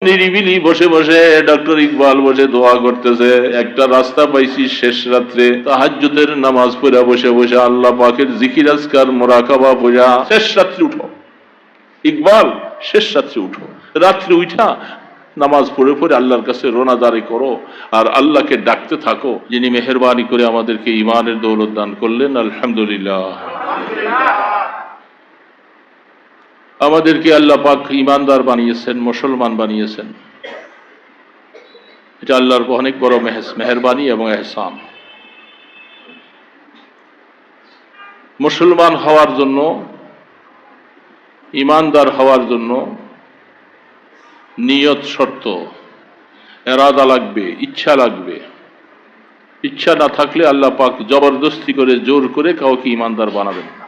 নিরিবিলি বসে বসে ডক্টর ইকবাল বসে দোয়া করতেছে। একটা রাস্তা পাইছি শেষ রাত্রে তাহাজ্জুদের নামাজ পড়া বসে বসে আল্লাহ পাকের জিকির আজকার মোরাকাবা পড়া শেষ রাত্রে উঠো ইকবাল, শেষ রাত্রে উঠো, রাত্রে উঠা নামাজ পড়ে পড়ে আল্লাহর কাছে রোনাদারি করো আর আল্লাহকে ডাকতে থাকো, যিনি মেহেরবানি করে আমাদেরকে ইমানের দৌলত দান করলেন। আলহামদুলিল্লাহ, আমাদেরকে আল্লাহ পাক ইমানদার বানিয়েছেন, মুসলমান বানিয়েছেন। এটা আল্লাহর অনেক বড় মেহেরবানি এবং এহসান। মুসলমান হওয়ার জন্য, ইমানদার হওয়ার জন্য নিয়ত শর্ত, এরাদা লাগবে, ইচ্ছা লাগবে। ইচ্ছা না থাকলে আল্লাহ পাক জবরদস্তি করে জোর করে কাউকে ইমানদার বানাবেন না।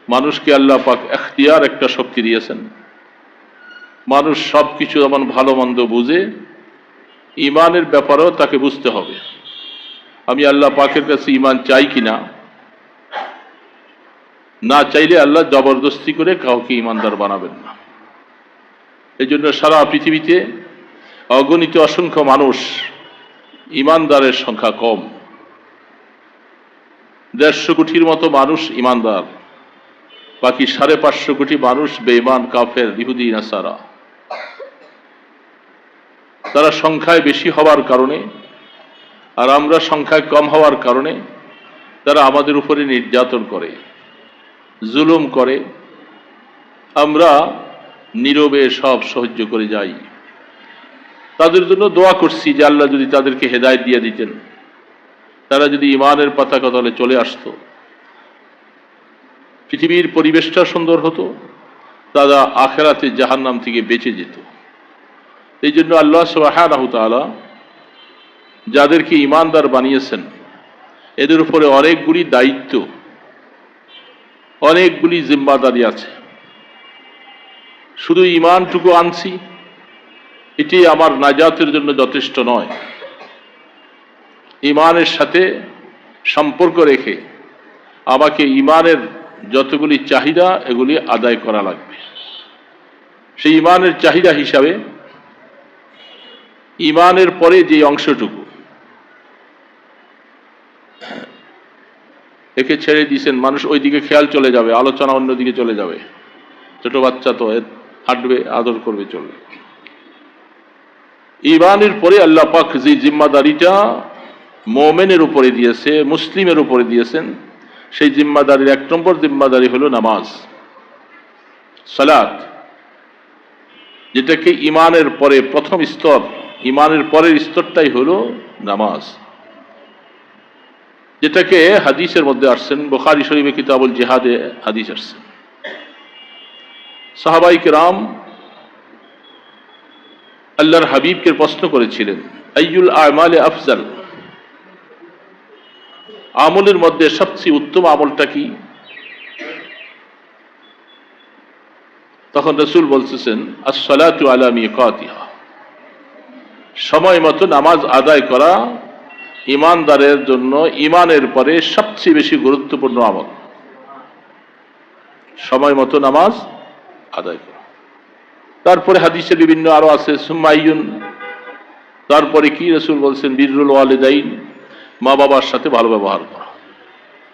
মানুষকে আল্লাহ পাক এখতিয়ার একটা শক্তি দিয়েছেন। মানুষ সবকিছু যেমন ভালো মন্দ বুঝে, ইমানের ব্যাপারেও তাকে বুঝতে হবে। আমি আল্লাহ পাকের কাছে ইমান চাই কিনা, না চাইলে আল্লাহ জবরদস্তি করে কাউকে ইমানদার বানাবেন না। এই জন্য সারা পৃথিবীতে অগণিত অসংখ্য মানুষ, ইমানদারের সংখ্যা কম। 150 কোটির মতো মানুষ ইমানদার, বাকি 550 কোটি মানুষ বেঈমান, কাফের, ইহুদি, নাসারা। তারা সংখ্যায় বেশি হওয়ার কারণে আর আমরা সংখ্যায় কম হওয়ার কারণে তারা আমাদের উপরে নির্যাতন করে, জুলুম করে। আমরা নীরবে সব সহ্য করে যাই। তাদের জন্য দোয়া করছি যে আল্লাহ যদি তাদেরকে হেদায়েত দিয়ে দিতেন, তারা যদি ইমানের পতাকা তলে চলে আসতো, পৃথিবীর পরিবেশটা সুন্দর হতো, তারা আখেরাতে জাহান্নাম থেকে বেঁচে যেত। এই জন্য আল্লাহ সুবহানাহু ওয়া তাআলা যাদেরকে ইমানদার বানিয়েছেন এদের উপরে অনেকগুলি দায়িত্ব, অনেকগুলি জিম্মাদারি আছে। শুধু ইমানটুকু আনছি এটি আমার নাজাতের জন্য যথেষ্ট নয়। ইমানের সাথে সম্পর্ক রেখে আমাকে ইমানের যতগুলি চাহিদা এগুলি আদায় করা লাগবে। সেই ইমানের চাহিদা হিসাবে ইমানের পরে যে অংশটুকু একে ছেড়ে দিয়েছেন, মানুষ ওই দিকে খেয়াল চলে যাবে, আলোচনা অন্যদিকে চলে যাবে। ছোট বাচ্চা তো হাঁটবে, আদর করবে, চলবে। ইমানের পরে আল্লাহ পাক যে জিম্মাদারিটা মুমিনের উপরে দিয়েছে, মুসলিমের উপরে দিয়েছেন, সেই জিম্মাদারির 1 নম্বর জিম্মাদারি হলো নামাজ, সালাত, যেটাকে ইমানের পরে প্রথম স্তর, ইমানের পরের স্তরটাই হলো নামাজ, যেটাকে হাদিসের মধ্যে আসছেন, বুখারী শরীফে কিতাবুল জিহাদে হাদিস আসছে। সাহাবায়ে কেরাম আল্লাহর হাবিবকে প্রশ্ন করেছিলেন, আইয়ুল আমালে আফজাল, আমলের মধ্যে সবচেয়ে উত্তম আমলটা কি? তখন রাসূল বলতেছেন, আস-সালাতু আলা মিকাতিহা, সময় মতো নামাজ আদায় করা ইমানদারের জন্য ইমানের পরে সবচেয়ে বেশি গুরুত্বপূর্ণ আমল। সময় মতো নামাজ আদায় করা। তারপরে হাদিসে বিভিন্ন আরো আছে, সুম্মাইয়ুন, তারপরে কি রাসূল বলছেন, বিররুল ওয়ালিদাইন, মা বাবার সাথে ভালো ব্যবহার করা।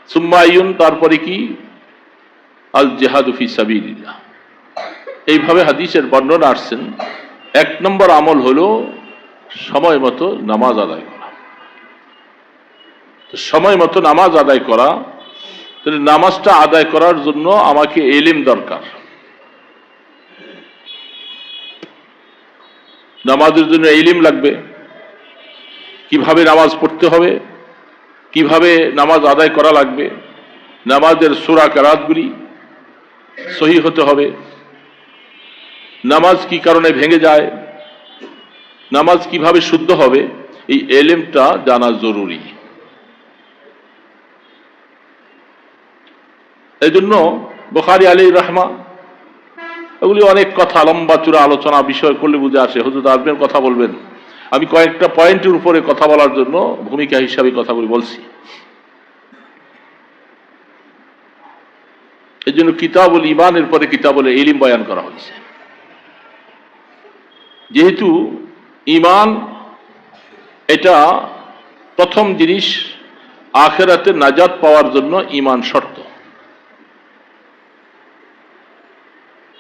সুম্মাইয়ুন, তারপরে কি, আল জিহাদু ফি সাবিলিল্লাহ। এইভাবে হাদিসের বর্ণনা আসছেন। 1 নম্বর আমল হলো সময় মতো নামাজ আদায় করা। সময় মতো নামাজ আদায় করা, তাহলে নামাজটা আদায় করার জন্য আমাকে ইলম দরকার। নামাজের জন্য ইলম লাগবে, কিভাবে নামাজ পড়তে হবে, কিভাবে নামাজ আদায় করা লাগবে, নামাজের সূরা কিরাতগুলি সহিহ হতে হবে, নামাজ কি কারণে ভেঙে যায়, নামাজ কিভাবে শুদ্ধ হবে, এই ইলমটা জানা জরুরি। এই জন্য বুখারী আলাইহির রাহমা এগুলি অনেক কথা, লম্বা চূড়া আলোচনা বিষয় করলে বুঝে আসে। হুজুর আসবেন, কথা বলবেন, আমি কয়েকটা পয়েন্টের উপরে কথা বলার জন্য ভূমিকা হিসাবে কথাগুলি বলছি। এই জন্য কিতাবুল ঈমানের পরে কিতাবুল ইলম বয়ান করা হয়েছে। যেহেতু ঈমান এটা প্রথম জিনিস, আখিরাতে নাজাত পাওয়ার জন্য ঈমান শর্ত।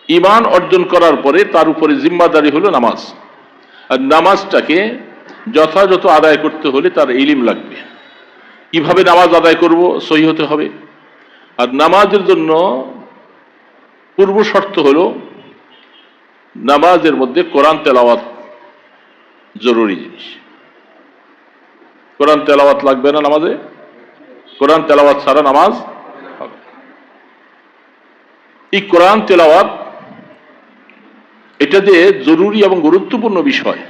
ঈমান অর্জন করার পরে তার উপরে জিম্মাদারি হলো নামাজ। আর নামাজটাকে যথাযথ আদায় করতে হলে তার ইলম লাগবে। কিভাবে নামাজ আদায় করব? সহি হতে হবে। আর নামাজের জন্য পূর্ব শর্ত হলো নামাজের মধ্যে কোরআন তেলাওয়াত জরুরি জিনিস। কোরআন তেলাওয়াত লাগবে না নামাজে? কোরআন তেলাওয়াত ছাড়া নামাজ হবে। এই কোরআন তেলাওয়াত এটা যে জরুরি এবং গুরুত্বপূর্ণ বিষয়,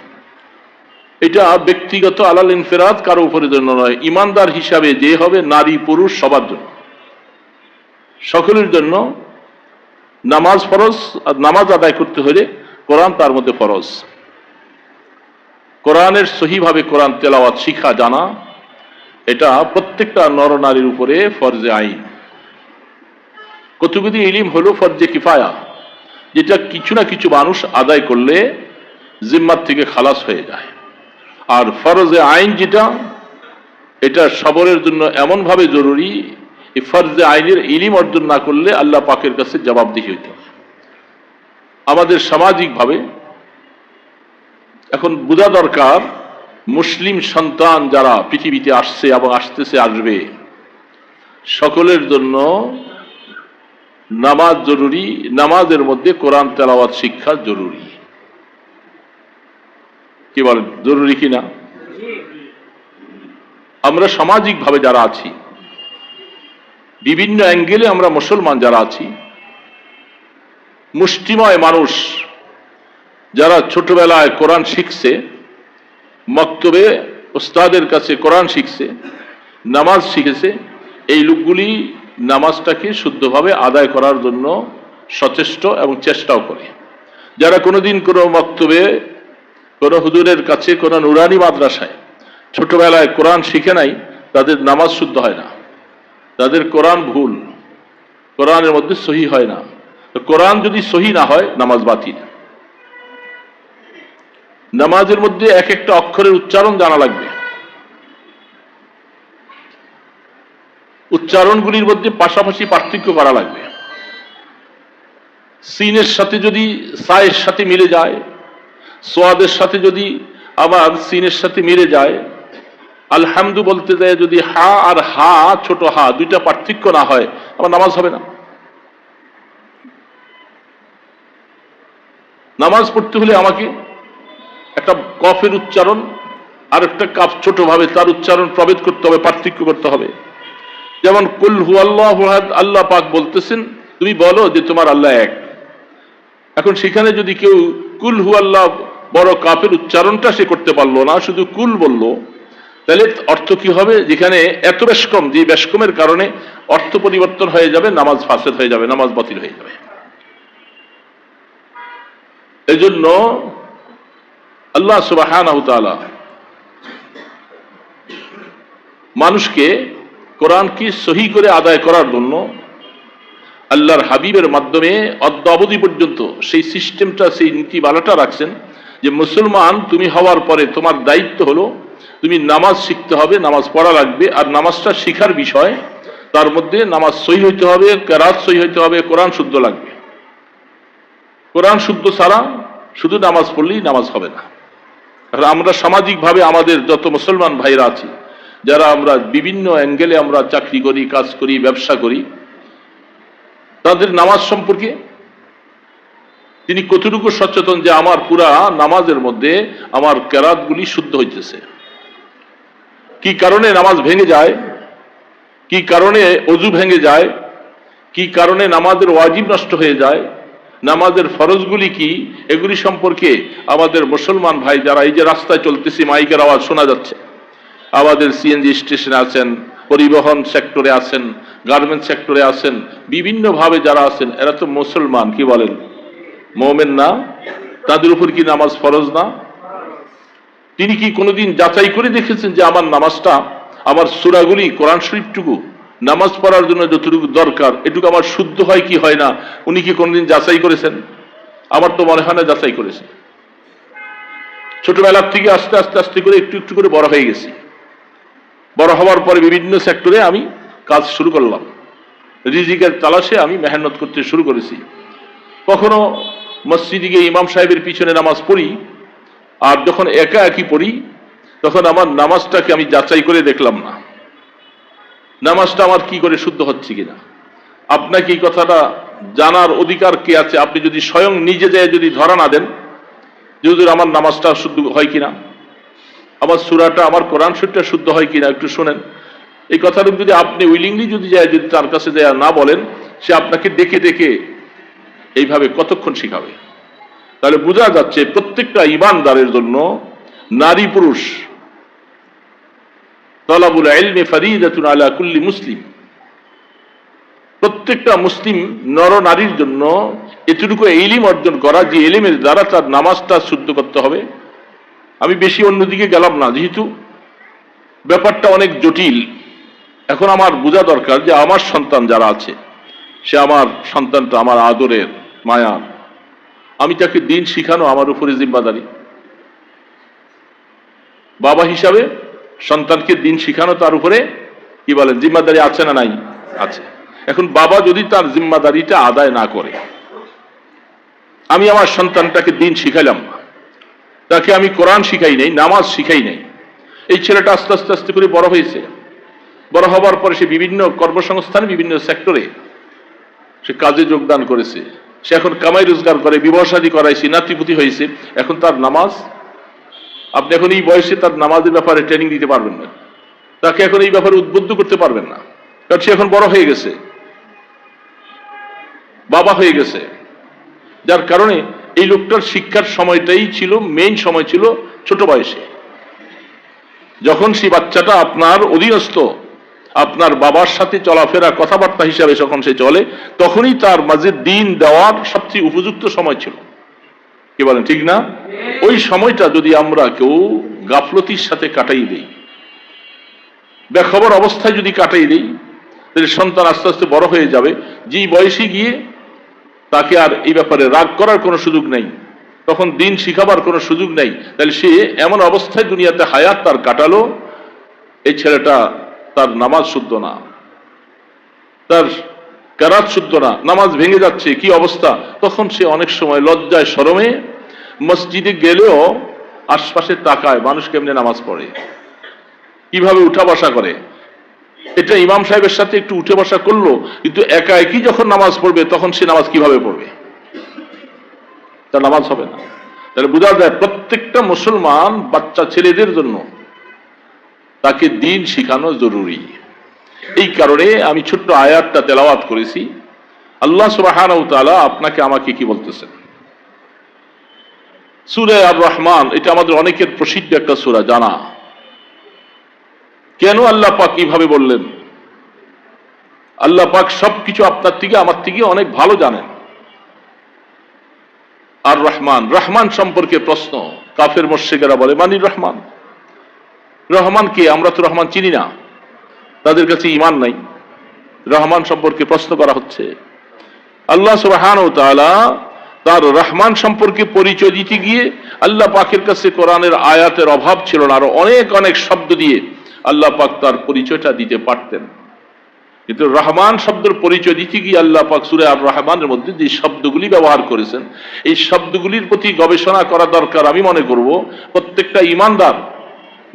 এটা ব্যক্তিগত আলাল ইনফিরাদ কারো উপরে জন্য নয়। ইমানদার হিসাবে যে হবে, নারী পুরুষ সবার জন্য, সকলের জন্য নামাজ ফরজ। আর নামাজ আদায় করতে হলে কোরআন তার মধ্যে ফরজ। কোরআনের সহিভাবে কোরআন তেলাওয়াত শিখা জানা, এটা প্রত্যেকটা নর নারীর উপরে ফরজে আইন। কুতুবুল ইলম হলো ফরজে কিফায়া, যেটা কিছু না কিছু মানুষ আদায় করলে জিম্মাত থেকে খালাস হয়ে যায়। আর ফরজে আইন যেটা, এটা সবরের জন্য এমন ভাবে জরুরি, এই ফরজে আইনের ইলম অর্জন না করলে আল্লাহ পাকের কাছে জবাবদিহি হইতে হবে। আমাদের সামাজিক ভাবে এখন বোঝা দরকার, মুসলিম সন্তান যারা পৃথিবীতে আসছে এবং আসতেছে, আসবে, সকলের জন্য নামাজ জরুরি। নামাজের মধ্যে কোরআন তেলাওয়াত শিক্ষা জরুরি। কি বলেন, জরুরি কিনা? আমরা সামাজিক ভাবে যারা আছি, বিভিন্ন অ্যাঙ্গেলে আমরা মুসলমান যারা আছি, মুষ্টিময় মানুষ যারা ছোটবেলায় কোরআন শিখছে, মক্তবে উস্তাদের কাছে কোরআন শিখছে, নামাজ শিখেছে, এই লোকগুলি নামাজটাকে শুদ্ধভাবে আদায় করার জন্য সচেষ্ট এবং চেষ্টাও করে। যারা কোনোদিন কোনো মক্তবে, কোনো হুজুরের কাছে, কোনো নুরানি মাদ্রাসায় ছোটবেলায় কোরআন শিখে নাই, তাদের নামাজ শুদ্ধ হয় না, তাদের কোরআন ভুল, কোরআনের মধ্যে সহি হয় না। কোরআন যদি সহি না হয়, নামাজ বাতিল। নামাজের মধ্যে এক একটা অক্ষরের উচ্চারণ জানা লাগবে। উচ্চারণগুলির মধ্যে পাশাপাশি পার্থক্য করা লাগবে। সিনের সাথে যদি সায়ের সাথে মিলে যায়, সোয়াদের সাথে যদি আবার সিনের সাথে মিলে যায়, আলহামদু বলতে যায় যদি হা আর হা, ছোট হা, দুইটা পার্থক্য না হয়, আমার নামাজ হবে না। নামাজ পড়তে হলে আমাকে একটা কফের উচ্চারণ আর একটা কাফ ছোট ভাবে তার উচ্চারণ প্রভেদ করতে হবে, পার্থক্য করতে হবে। যেমন কুল হুয়াল্লাহু আহাদ, আল্লাহ পাক বলতেছেন তুমি বলো যে তোমার আল্লাহ এক। এখন সেখানে যদি কেউ কুল হুয়াল্লাহ বড় কাফের উচ্চারণটা সে করতে পারলো না, শুধু কুল বলল, তাহলে অর্থ কি হবে? যেখানে এত বেশকম, যে বেশকমের কারণে অর্থ পরিবর্তন হয়ে যাবে, নামাজ ফাসেদ হয়ে যাবে, নামাজ বাতিল হয়ে যাবে। এই জন্য আল্লাহ সুবহানাহু তাআলা মানুষকে কোরআনকে সহি করে আদায় করার জন্য আল্লাহর হাবিবের মাধ্যমে অদ্য অবধি পর্যন্ত সেই সিস্টেমটা, সেই নীতিমালাটা রাখছেন যে মুসলমান তুমি হওয়ার পরে তোমার দায়িত্ব হলো তুমি নামাজ শিখতে হবে, নামাজ পড়া লাগবে। আর নামাজটা শিখার বিষয়, তার মধ্যে নামাজ সহি হইতে হবে, কেরাত সহি হইতে হবে, কোরআন শুদ্ধ লাগবে। কোরআন শুদ্ধ ছাড়া শুধু নামাজ পড়লেই নামাজ হবে না। আমরা সামাজিকভাবে আমাদের যত মুসলমান ভাইরা আছি, যারা আমরা বিভিন্ন অ্যাঙ্গেলে আমরা চাকরি করি, কাজ করি, ব্যবসা করি, তাদের নামাজ সম্পর্কে তিনি কতটুকু সচেতন যে আমার পুরা নামাজের মধ্যে আমার কেরাতগুলি শুদ্ধ হইতেছে। কি কারণে নামাজ ভেঙে যায়, কি কারণে অজু ভেঙে যায়, কি কারণে নামাজের ওয়াজিব নষ্ট হয়ে যায়, নামাজের ফরজগুলি কি, এগুলি সম্পর্কে আমাদের মুসলমান ভাই যারা এই যে রাস্তায় চলতেছি, মাইকের আওয়াজ শোনা যাচ্ছে, আমাদের সিএনজি স্টেশনে আছেন, পরিবহন সেক্টরে আছেন, গার্মেন্টস সেক্টরে আছেন, বিভিন্ন ভাবে যারা আছেন, এরা তো মুসলমান, কি বলেন, মুমিন না? তাদের উপর কি নামাজ ফরজ না? তিনি কি কোনোদিন যাচাই করে দেখেছেন যে আমার নামাজটা, আমার সূরাগুলি, কোরআন শরীফটুকু নামাজ পড়ার জন্য যতটুকু দরকার এটুকু আমার শুদ্ধ হয় কি হয় না, উনি কি কোনোদিন যাচাই করেছেন? আমার তো মনে হয় না যাচাই করেছেন। ছোটবেলার থেকে আস্তে আস্তে আস্তে করে একটু একটু করে বড় হয়ে গেছি। বড় হওয়ার পরে বিভিন্ন সেক্টরে আমি কাজ শুরু করলাম। রিজিকের তালাশে আমি মেহনত করতে শুরু করেছি। কখনো মসজিদে গিয়ে ইমাম সাহেবের পিছনে নামাজ পড়ি, আর যখন একা একই পড়ি তখন আমার নামাজটাকে আমি যাচাই করে দেখলাম না, নামাজটা আমার কি করে শুদ্ধ হচ্ছে কিনা। আপনাকে এই কথাটা জানার অধিকার কে আছে? আপনি যদি স্বয়ং নিজে যায় যদি ধরা না দেন যে আমার নামাজটা শুদ্ধ হয় কিনা, আমার সূরাটা, আমার কোরআন শরীফটা শুদ্ধ হয় কিনা, একটু শোনেন। এই কথাটা যদি আপনি উইলিংলি যদি যায়, যদি তার কাছে যায় না বলেন, সে আপনাকে ডেকে ডেকে এইভাবে কতক্ষণ শিখাবে? তাহলে বোঝা যাচ্ছে প্রত্যেকটা ঈমানদারের জন্য, নারী পুরুষ, তলাবুল ইলমি ফরিদাতুন আলা কুল্লি মুসলিম, প্রত্যেকটা মুসলিম নর নারীর জন্য এতটুকু ইলম অর্জন করা যে ইলমের দ্বারা তার নামাজটা শুদ্ধ করতে হবে। আমি বেশি অন্যদিকে গেলাম না, যেহেতু ব্যাপারটা অনেক জটিল। এখন আমার বোঝা দরকার যে আমার সন্তান যারা আছে, সে আমার সন্তানটা আমার আদরের মায়ার, আমি তাকে দিন শিখানো আমার উপরে জিম্মাদারি। বাবা হিসাবে সন্তানকে দিন শিখানো তার উপরে কি বলেন জিম্মাদারি আছে না নাই? আছে। এখন বাবা যদি তার জিম্মাদারিটা আদায় না করে, আমি আমার সন্তানটাকে দিন শিখাইলাম না, তাকে আমি কোরআন শিখাই নাই, নামাজ শিখাই নাই, এই ছেলেটা আস্তে আস্তে আস্তে করে বড় হয়েছে। বড় হবার পরে সে বিভিন্ন কর্মসংস্থানে, বিভিন্ন সেক্টরে সে কাজে যোগদান করেছে। সে এখন কামাই রোজগার করে, বিবাহ শাদী করাইছে, নাতিপুতি হয়েছে। এখন তার নামাজ, আপনি এখন এই বয়সে তার নামাজের ব্যাপারে ট্রেনিং দিতে পারবেন না, তাকে এখন এই ব্যাপারে উদ্বুদ্ধ করতে পারবেন না, কারণ সে এখন বড় হয়ে গেছে, বাবা হয়ে গেছে। যার কারণে এই লোকটার শিক্ষার সময়টাই ছিল, মেইন সময় ছিল ছোট বয়সে। যখন সেই বাচ্চাটা আপনার অধীনস্থ, আপনার বাবার সাথে চলাফেরা কথাবার্তা হিসাবে যখন সে চলে, তখনই তার মাঝে দিন দেওয়ার সবচেয়ে উপযুক্ত সময় ছিল। কি বলেন, ঠিক না? ওই সময়টা যদি আমরা কেউ গাফলতির সাথে কাটাই দেই, বেখবর অবস্থায় যদি কাটাই দেই, তাহলে সন্তান আস্তে আস্তে বড় হয়ে যাবে। যেই বয়সে গিয়ে তাকে আর এই ব্যাপারে রাগ করার কোনো সুযোগ নেই, তখন দিন শিখাবার কোনো সুযোগ নেই, তাহলে সে এমন অবস্থায় দুনিয়াতে হায়াত তার কাটালো, এই ছেলেটা তার নামাজ শুদ্ধ না, তার কেরাত শুদ্ধ না, নামাজ ভেঙে যাচ্ছে, কি অবস্থা। তখন সে অনেক সময় লজ্জায় শরমে মসজিদে গেলেও আশপাশে তাকায় মানুষ কেমনে নামাজ পড়ে, কিভাবে উঠা বসা করে। এটা ইমাম সাহেবের সাথে একটু উঠে বসা করলো, কিন্তু একা একই যখন নামাজ পড়বে তখন সে নামাজ কিভাবে পড়বে? তার নামাজ হবে না। তাহলে বোঝা যায় প্রত্যেকটা মুসলমান বাচ্চা ছেলেদের জন্য তাকে দিন শিখানো জরুরি। এই কারণে আমি ছোট্ট আয়াতটা তেলাওয়াত করেছি। আল্লাহ সুবহানাহু ওয়া তাআলা আপনাকে আমাকে কি বলতেছেন? সূরা আর রহমান, এটা আমাদের অনেকের প্রসিদ্ধ একটা সূরা, জানা। কেন আল্লাহ পাক কিভাবে বললেন? আল্লাহ পাক সবকিছু আপনার থেকে আমার থেকে অনেক ভালো জানেন। আর রহমান, রহমান সম্পর্কে প্রশ্ন, কাফের মুশরিকেরা বলে মানি রহমান, রহমান কে? আমরা তো রহমান চিনি না, তাদের কাছে ঈমান নাই। রহমান সম্পর্কে প্রশ্ন করা হচ্ছে। আল্লাহ সুবহানাহু ওয়া তাআলা তার রহমান সম্পর্কে পরিচয় দিতে গিয়ে আল্লাহ পাকের কাছে কোরআনের আয়াতের অভাব ছিল না, আরো অনেক অনেক শব্দ দিয়ে আল্লাহ পাক তার পরিচয়টা দিতে পারতেন। কিন্তু রহমান শব্দের পরিচয় দিতে গিয়ে আল্লাহ পাক সূরা আর রহমানের মধ্যে যে শব্দগুলি ব্যবহার করেছেন, এই শব্দগুলির প্রতি গবেষণা করা দরকার। আমি মনে করব প্রত্যেকটা ঈমানদার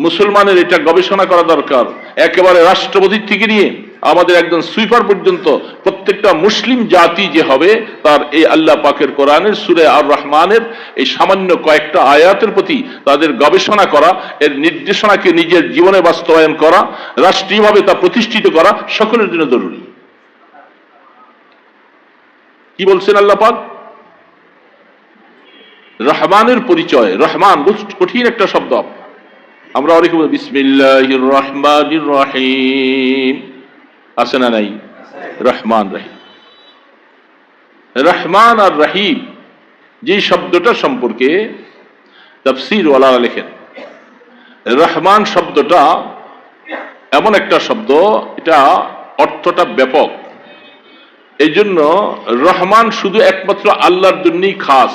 মুসলমানের এটা গবেষণা করা দরকার। একেবারে রাষ্ট্রপতির থেকে নিয়ে আমাদের একজন সুইপার পর্যন্ত প্রত্যেকটা মুসলিম জাতি যে হবে, তার এই আল্লাহ পাকের কোরআনের সূরা আর রহমানের এই সামান্য কয়েকটা আয়াতের প্রতি তাদের গবেষণা করা, এর নির্দেশনাকে নিজের জীবনে বাস্তবায়ন করা, রাষ্ট্রীয়ভাবে তা প্রতিষ্ঠিত করা সকলের জন্য জরুরি। কি বলছেন আল্লাহ পাক? রহমানের পরিচয়। রহমান কঠিন একটা শব্দ, আমরা অনেকে বলি বিসমিল্লাহির রহমানির রহিম, আছে না নাই? রহমান রহিম। রহমান আর রহিম যে শব্দটা সম্পর্কে তাফসীর ওয়ালারা লেখেন, রহমান শব্দটা এমন একটা শব্দ, এটা অর্থটা ব্যাপক। এই জন্য রহমান শুধু একমাত্র আল্লাহর জন্যই খাস,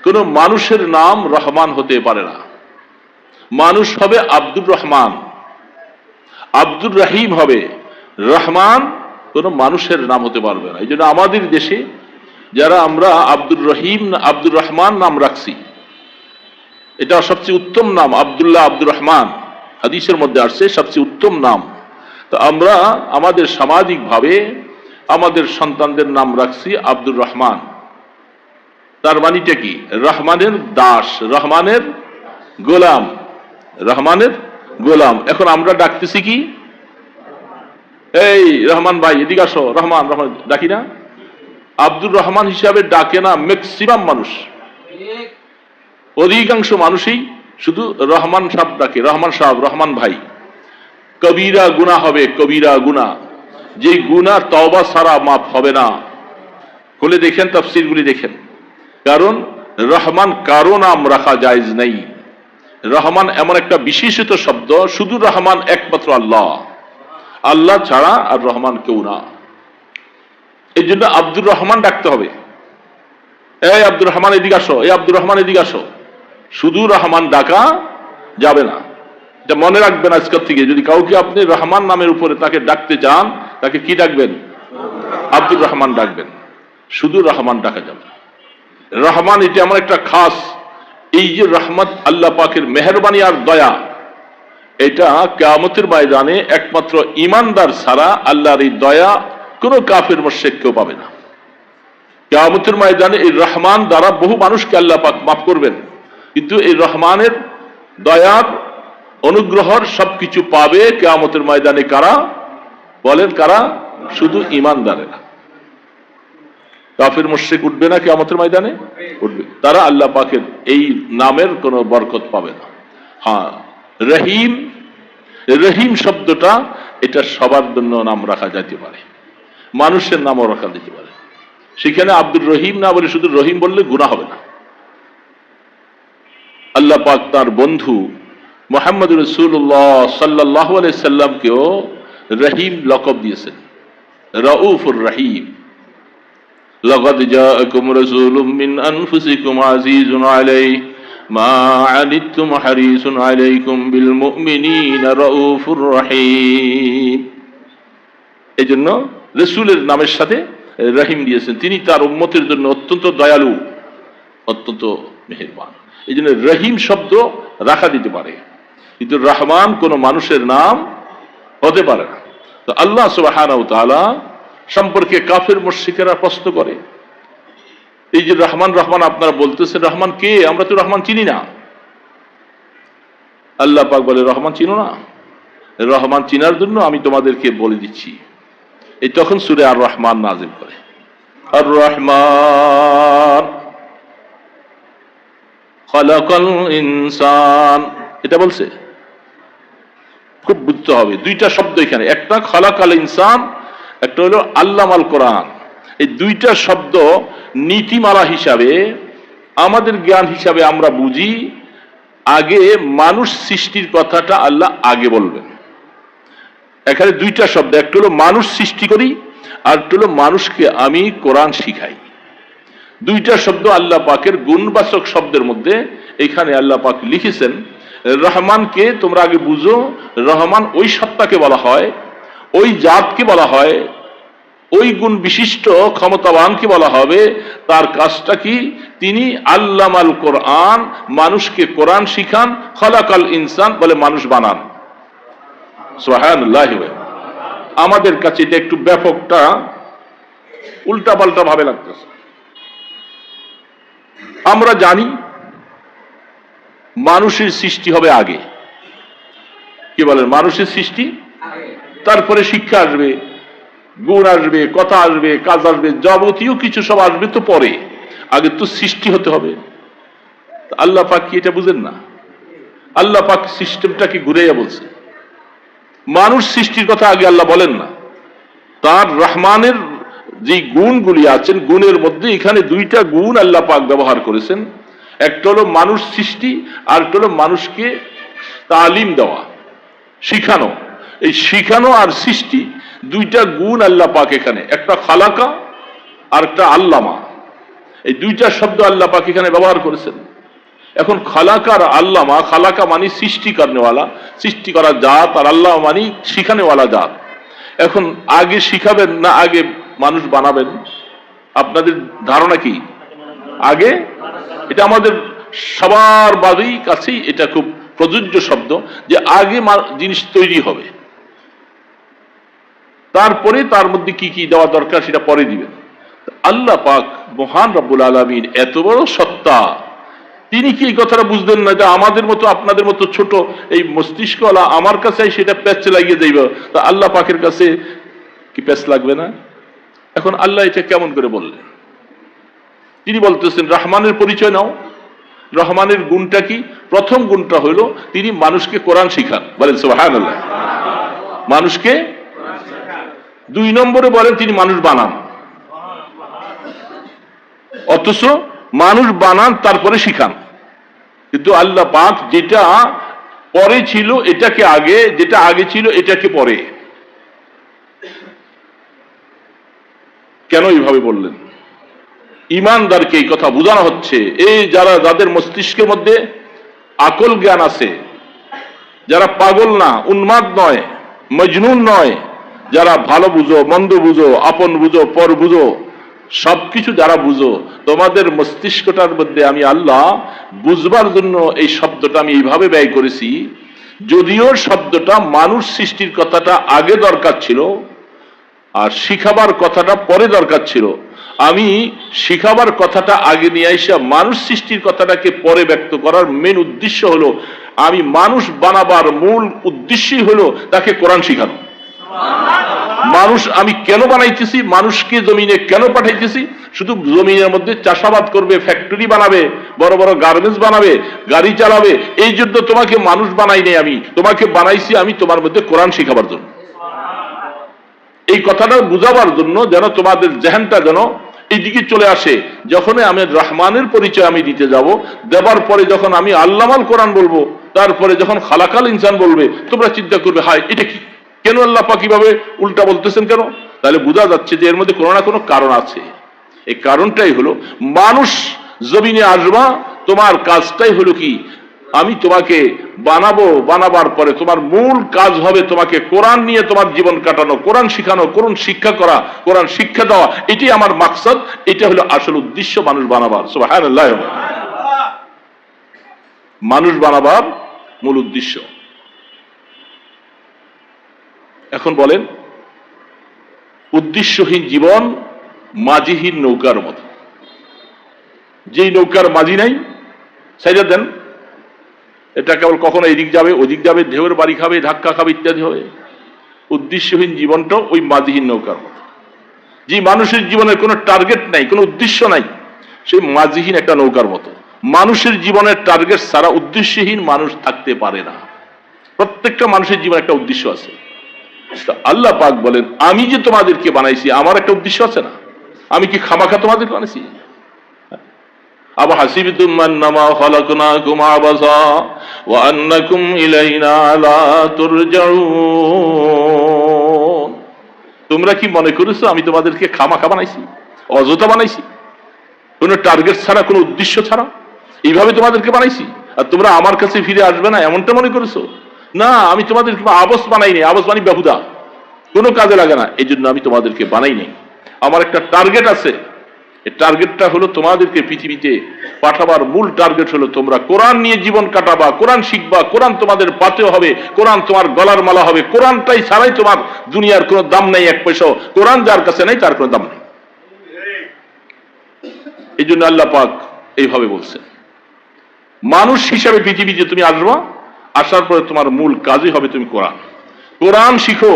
কোন মানুষের নাম রহমান হতে পারে না। মানুষ হবে আব্দুর রহমান, আব্দুর রহিম হবে, রহমান কোন মানুষের নাম হতে পারবে না। এই জন্য আমাদের দেশে যারা আমরা আব্দুর রহিম আব্দুর রহমান নাম রাখছি, এটা সবচেয়ে উত্তম নাম। আব্দুল্লাহ আব্দুর রহমান হাদিসের মধ্যে আসছে সবচেয়ে উত্তম নাম। তো আমরা আমাদের সামাজিক ভাবে আমাদের সন্তানদের নাম রাখছি আব্দুর রহমান। তার মানিটা কি? রহমানের দাস, রহমানের গোলাম, রহমানের গোলাম। এখন আমরা ডাকতেছি কি? এই রহমান ভাই এদিকে আসো, রহমান রহমান ডাকি না? আব্দুর রহমান হিসাবে ডাকে না ম্যাক্সিমাম মানুষ। অধিকাংশ মানুষই শুধু রহমান সাহেব ডাকে, রহমান সাহেব, রহমান ভাই। কবিরা গুনাহ হবে, কবিরা গুনাহ, যে গুনাহ তওবা ছাড়া মাফ হবে না। খুলে দেখেন, তাফসীরগুলি দেখেন। কারণ রহমান কারো নাম রাখা জায়েজ নাই। রহমান এমন একটা বিশেষিত শব্দ, শুধু রহমান একমাত্র আল্লাহ, আল্লাহ ছাড়া আর রহমান কেউ না। এই জন্য আব্দুর রহমান ডাকতে হবে। এই আব্দুর রহমান এদিকে আসো, এই আব্দুর রহমান এদিকে আসো। শুধু রহমান ডাকা যাবে না, এটা মনে রাখবেন আজকের থেকে। যদি কাউকে আপনি রহমান নামের উপরে তাকে ডাকতে চান, তাকে কি ডাকবেন? আব্দুর রহমান ডাকবেন, শুধু রহমান ডাকা যাবে না। রহমান এটা আমার একটা খাস, এই যে রহমত আল্লাহ পাকের মেহেরবানি আর দয়া, এটা কিয়ামতের ময়দানে একমাত্র ঈমানদার ছাড়া আল্লাহর এই দয়া কোন কাফের মুশরিক কেউ পাবে না। কিয়ামতের ময়দানে এই রহমান দ্বারা বহু মানুষকে আল্লাহ পাক মাফ করবেন, কিন্তু এই রহমানের দয়ার অনুগ্রহর সবকিছু পাবে কিয়ামতের ময়দানে কারা? বলেন কারা? শুধু ঈমানদারেরা। কাফের মুশরিক উঠবে না কিয়ামতের ময়দানে? উঠবে। তারা আল্লাহ পাকের এই নামের কোনো বরকত পাবে না। হ্যাঁ, রহিম, রহিম শব্দটা এটা সবার জন্য নাম রাখা যেতে পারে, মানুষের নামও রাখা যেতে পারে। সেখানে আব্দুর রহিম না বলে শুধু রহিম বললে গুনাহ হবে না। আল্লাহ পাক তার বন্ধু মুহাম্মদ রাসূলুল্লাহ সাল্লাল্লাহু আলাইহি সাল্লামকেও রহিম লকব দিয়েছেন, রাউফুর রহিম। লাকাদ জাআকুম রাসূলুম মিন আনফুসিকুম আজিজুন আলাইহি মা আনিতুম হারিসুন আলাইকুম বিল মুমিনিনা রাউফুর রহিম। এজন্য রাসূলের নামের সাথে রহিম দিয়েছেন। তিনি তার উম্মতের জন্য অত্যন্ত দয়ালু, অত্যন্ত মেহেরবান। এই জন্য রহিম শব্দ রাখা দিতে পারে, কিন্তু রহমান কোন মানুষের নাম হতে পারে না। তো আল্লাহ সুবহানাহু ওয়া তাআলা সম্পর্কে কাফের মুশরিকেরা প্রশ্ন করে, এই যে রহমান রহমান আপনারা বলতেছেন, রহমান কে? আমরা তো রহমান চিনি না। আল্লাহ পাক বলে, রহমান চিনো না? রহমান চিনার জন্য আমি তোমাদেরকে বলে দিচ্ছি। এই তখন সূরা আর রহমান নাযিল করে। আর রহমান খালাকাল ইনসান, এটা বলছে। খুব বুঝতে হবে, দুইটা শব্দ এখানে, একটা খালাকাল ইনসান, একটা হলো আল্লামাল কোরআন। এই দুইটা শব্দ নীতিমালা হিসাবে, আমাদের জ্ঞান হিসাবে আমরা বুঝি, আগে মানুষ সৃষ্টির কথাটা আল্লাহ আগে বলবেন। এখানে দুইটা শব্দ, একটা হলো মানুষ সৃষ্টি করি, আর একটা হলো মানুষকে আমি কোরআন শিখাই। দুইটা শব্দ আল্লাহ পাকের গুণবাচক শব্দের মধ্যে এখানে আল্লাহ পাক লিখেছেন। রহমানকে তোমরা আগে বুঝো, রহমান ওই সত্তাকে বলা হয়, ওই জাতকে বলা হয়, ওই গুণ বিশিষ্ট ক্ষমতাবানকে বলা হবে। তার কাজটা কি? তিনি আল্লামাল কোরআন, মানুষকে কোরআন শিখান। খালাকাল ইনসান বলে মানুষ বানান। সুবহানাল্লাহ। আমাদের কাছে এটা একটু ব্যাপকটা উল্টা পাল্টা ভাবে লাগতেছে। আমরা জানি মানুষের সৃষ্টি হবে আগে। কি বলেন? মানুষের সৃষ্টি, তারপরে শিক্ষা আসবে, গুণ আসবে, কথা আসবে, কাজ আসবে, যাবতীয় কিছু সব আসবে তো পরে। আগে তো সৃষ্টি হতে হবে। আল্লাহ পাক কি এটা বুঝেন না? আল্লাহ পাক সিস্টেমটাকে ঘুরাইয়া বলছে। মানুষ সৃষ্টির কথা আগে আল্লাহ বলেন না। তার রহমানের যে গুণগুলি আছেন, গুণের মধ্যে এখানে দুইটা গুণ আল্লাহ পাক ব্যবহার করেছেন। একটা হলো মানুষ সৃষ্টি, আর একটা হলো মানুষকে তালিম দেওয়া, শিখানো। এই শিখানো আর সৃষ্টি দুইটা গুণ আল্লাহ পাক এখানে, একটা খালাকা আর একটা আল্লামা। এই দুইটা শব্দ আল্লাহ পাক এখানে ব্যবহার করেছেন। এখন খালাকার আল্লামা, খালাকা মানি সৃষ্টি করনেওয়ালা, সৃষ্টি করা জাত, আর আল্লাহ মানি শিখানেওয়ালা জাত। এখন আগে শিখাবেন না আগে মানুষ বানাবেন? আপনাদের ধারণা কি? আগে। এটা আমাদের সবার বাড়ির কাছেই এটা খুব প্রযোজ্য শব্দ, যে আগে জিনিস তৈরি হবে, তারপরে তার মধ্যে কি কি দেওয়া দরকার সেটা পরে দিবেন। আল্লাহ পাক মহান রব্বুল আলামিন এত বড় সত্তা, তিনি কি এই কথাটা বুঝলেন না যে আমাদের মতো আপনাদের মতো ছোট এই মস্তিষ্কওয়ালা আমার কাছে সেটা প্যাচ লাগিয়ে যাইব, তা আল্লাহ পাকের কাছে কি প্যাচ লাগবে না? এখন আল্লাহ এটা কেমন করে বললেন? তিনি বলতেছেন রহমানের পরিচয় নাও। রহমানের গুণটা কি? প্রথম গুণটা হলো তিনি মানুষকে কোরআন শিখান, বলেন সুবহানাল্লাহ। মানুষকে। 2 নম্বরে বলেন তিনি মানুষ বানান, অথচ মানুষ বানান তারপরে শিখান। কিন্তু আল্লাহ পাক যেটা পরে ছিল এটাকে আগে, যেটা আগে ছিল এটাকে পরে। কেন এইভাবে বললেন? ইমানদারকে এই কথা বোঝানো হচ্ছে, এই যাদের মস্তিষ্কের মধ্যে আকল জ্ঞান আছে, যারা পাগল না, উন্মাদ নয়, মজনুন নয়, যারা ভালো বুঝো, মন্দ বুঝো, আপন বুঝো, পর বুঝো, সবকিছু যারা বুঝো, তোমাদের মস্তিষ্কটার মধ্যে আমি আল্লাহ বুঝবার জন্য এই শব্দটা আমি এইভাবে ব্যয় করেছি। যদিও শব্দটা মানুষ সৃষ্টির কথাটা আগে দরকার ছিল আর শিখাবার কথাটা পরে দরকার ছিল, আমি শিখাবার কথাটা আগে নিয়ে এসে মানুষ সৃষ্টির কথাটাকে পরে ব্যক্ত করার মেন উদ্দেশ্য হলো, আমি মানুষ বানাবার মূল উদ্দেশ্যই হলো তাকে কোরআন শিখানো। মানুষ আমি কেন বানাইতেছি, মানুষকে জমিনে কেন পাঠাইতেছি? শুধু জমিনের মধ্যে চাষাবাদ করবে, ফ্যাক্টরি বানাবে, বড় বড় গার্মেন্টস বানাবে, গাড়ি চালাবে, এই জন্য তোমাকে মানুষ বানাই নেই। আমি তোমাকে বানাইছি আমি তোমার মধ্যে কোরআন শিখাবার জন্য। এই কথাটা বুঝাবার জন্য যেন তোমাদের জেহেনটা যেন এইদিকে চলে আসে। যখন আমি রহমানের পরিচয় আমি দিতে যাব, দেবার পরে যখন আমি আল্লামাল কোরআন বলবো, তারপরে যখন খালাকাল ইনসান বলবে, তোমরা চিন্তা করবে হায় এটা কি, কেন আল্লাহ পাক কিভাবে উল্টা বলতেছেন কেন? তাহলে বোঝা যাচ্ছে যে এর মধ্যে কোনো না কোনো কারণ আছে। এই কারণটাই হলো মানুষ জমিনে আসবা, তোমার কাজটাই হলো কি, আমি তোমাকে বানাবো, বানাবার পরে তোমার মূল কাজ হবে তোমাকে কোরআন নিয়ে তোমার জীবন কাটানো, কোরআন শিখানো, কোরআন শিক্ষা করা, কোরআন শিক্ষা দেওয়া। এটি আমার মাকসাদ, এটা হলো আসল উদ্দেশ্য মানুষ বানাবার। সুবহানাল্লাহ। মানুষ বানাবার মূল উদ্দেশ্য। এখন বলেন, উদ্দেশ্যহীন জীবন মাঝিহীন নৌকার মতো। যেই নৌকার মাঝি নাই, সাইডা দেন, এটা কেবল কখনো এদিক যাবে ওদিক যাবে, ঢেউয়ের বাড়ি খাবে, ধাক্কা খাবে, ইত্যাদি হবে। উদ্দেশ্যহীন জীবনটাও ওই মাঝিহীন নৌকার মতো। যে মানুষের জীবনের কোনো টার্গেট নাই, কোনো উদ্দেশ্য নাই, সেই মাঝিহীন একটা নৌকার মতো। মানুষের জীবনের টার্গেট ছাড়া উদ্দেশ্যহীন মানুষ থাকতে পারে না। প্রত্যেকটা মানুষের জীবনে একটা উদ্দেশ্য আছে। আল্লাহ পাক বলেন, আমি যে তোমাদেরকে বানাইছি আমার একটা উদ্দেশ্য আছে না? আমি কি খামাখা তোমাদেরকে বানাইছি? আবা হাসিবতুম আন্নামা খালাকনাকুম আবাসা ওয়া আন্নাকুম ইলাইনা লা তুরজাউন। তোমরা কি মনে করেছো আমি তোমাদেরকে খামাখা বানাইছি, অযথা বানাইছি, কোনো টার্গেট ছাড়া, কোনো উদ্দেশ্য ছাড়া এইভাবে তোমাদেরকে বানাইছি আর তোমরা আমার কাছে ফিরে আসবে না, এমনটা মনে করেছো? না, আমি তোমাদেরকে আবস বানাই নাই। আবস মানে বেহুদা, কোনো কাজে লাগে না, এই জন্য আমি তোমাদেরকে বানাই নাই। আমার একটা টার্গেট আছে। এই টার্গেটটা হলো তোমাদেরকে পৃথিবীতে পাঠাবার মূল টার্গেট হলো তোমরা কোরআন নিয়ে জীবন কাটাবা, কোরআন শিখবা, কোরআন তোমাদের পাতেও হবে, কোরআন তোমার গলার মালা হবে। কোরআনটাই ছাড়াই তোমার দুনিয়ার কোনো দাম নেই, এক পয়সাও। কোরআন যার কাছে নেই তার কোনো দাম নেই। এই জন্য আল্লাহ পাক এইভাবে বলছেন, মানুষ হিসাবে পৃথিবীতে তুমি আসবা, আসার পরে তোমার মূল কাজই হবে তুমি কোরআন। কোরআন শিখো,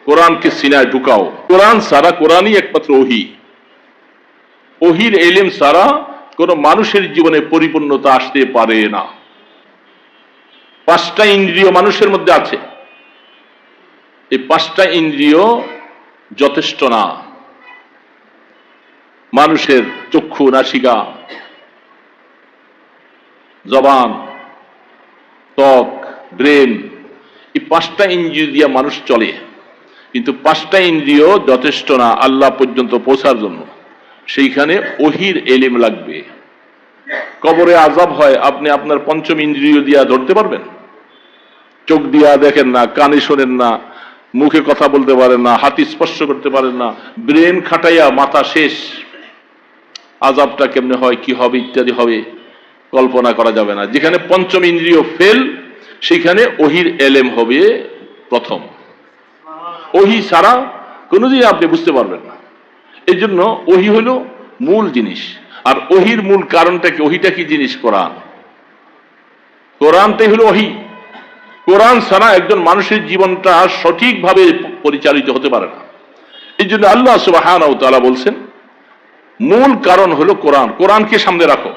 কোরআনকে সিনায় ঢুকাও। কোরআন সারা, কোরআনই একমাত্র ওহী। ওহীর এলেম সারা কোন মানুষের জীবনে পরিপূর্ণতা আসতে পারে না। 5টা ইন্দ্রিয় মানুষের মধ্যে আছে, এই 5টা ইন্দ্রিয় যথেষ্ট না। মানুষের চক্ষু, নাসিকা, জবান, ত্বক, ব্রেন, এই 5টা ইন্দ্রিয় দিয়ে মানুষ চলে, কিন্তু 5টা ইন্দ্রিয় যথেষ্ট না আল্লাহ পর্যন্ত পৌঁছার জন্য। সেইখানে ওহির এলিম লাগবে। কবরে আযাব হয়, আপনি আপনার পঞ্চম ইন্দ্রিয় দিয়া ধরতে পারবেন? চোখ দিয়া দেখেন না, কানে শোনেন না, মুখে কথা বলতে পারেন না, হাত স্পর্শ করতে পারেন না, ব্রেন খাটাইয়া মাথা শেষ। আযাবটা কেমনে হয়, কি হবে ইত্যাদি হবে কল্পনা করা যাবে না। যেখানে পঞ্চম ইন্দ্রিয় ফেল, সেখানে ওহির এলেম হবে প্রথম। ওহি ছাড়া কোনোদিন আপনি বুঝতে পারবেন না। এই জন্য ওহি হলো মূল জিনিস। আর ওহির মূল কারণটা কি? ওহিটা কি জিনিস? কোরআন। কোরআনটাই হলো ওহি। কোরআন ছাড়া একজন মানুষের জীবনটা সঠিকভাবে পরিচালিত হতে পারে না। এই জন্য আল্লাহ সুবহানাহু ওয়া তাআলা বলছেন মূল কারণ হলো কোরআন। কোরআনকে সামনে রাখো,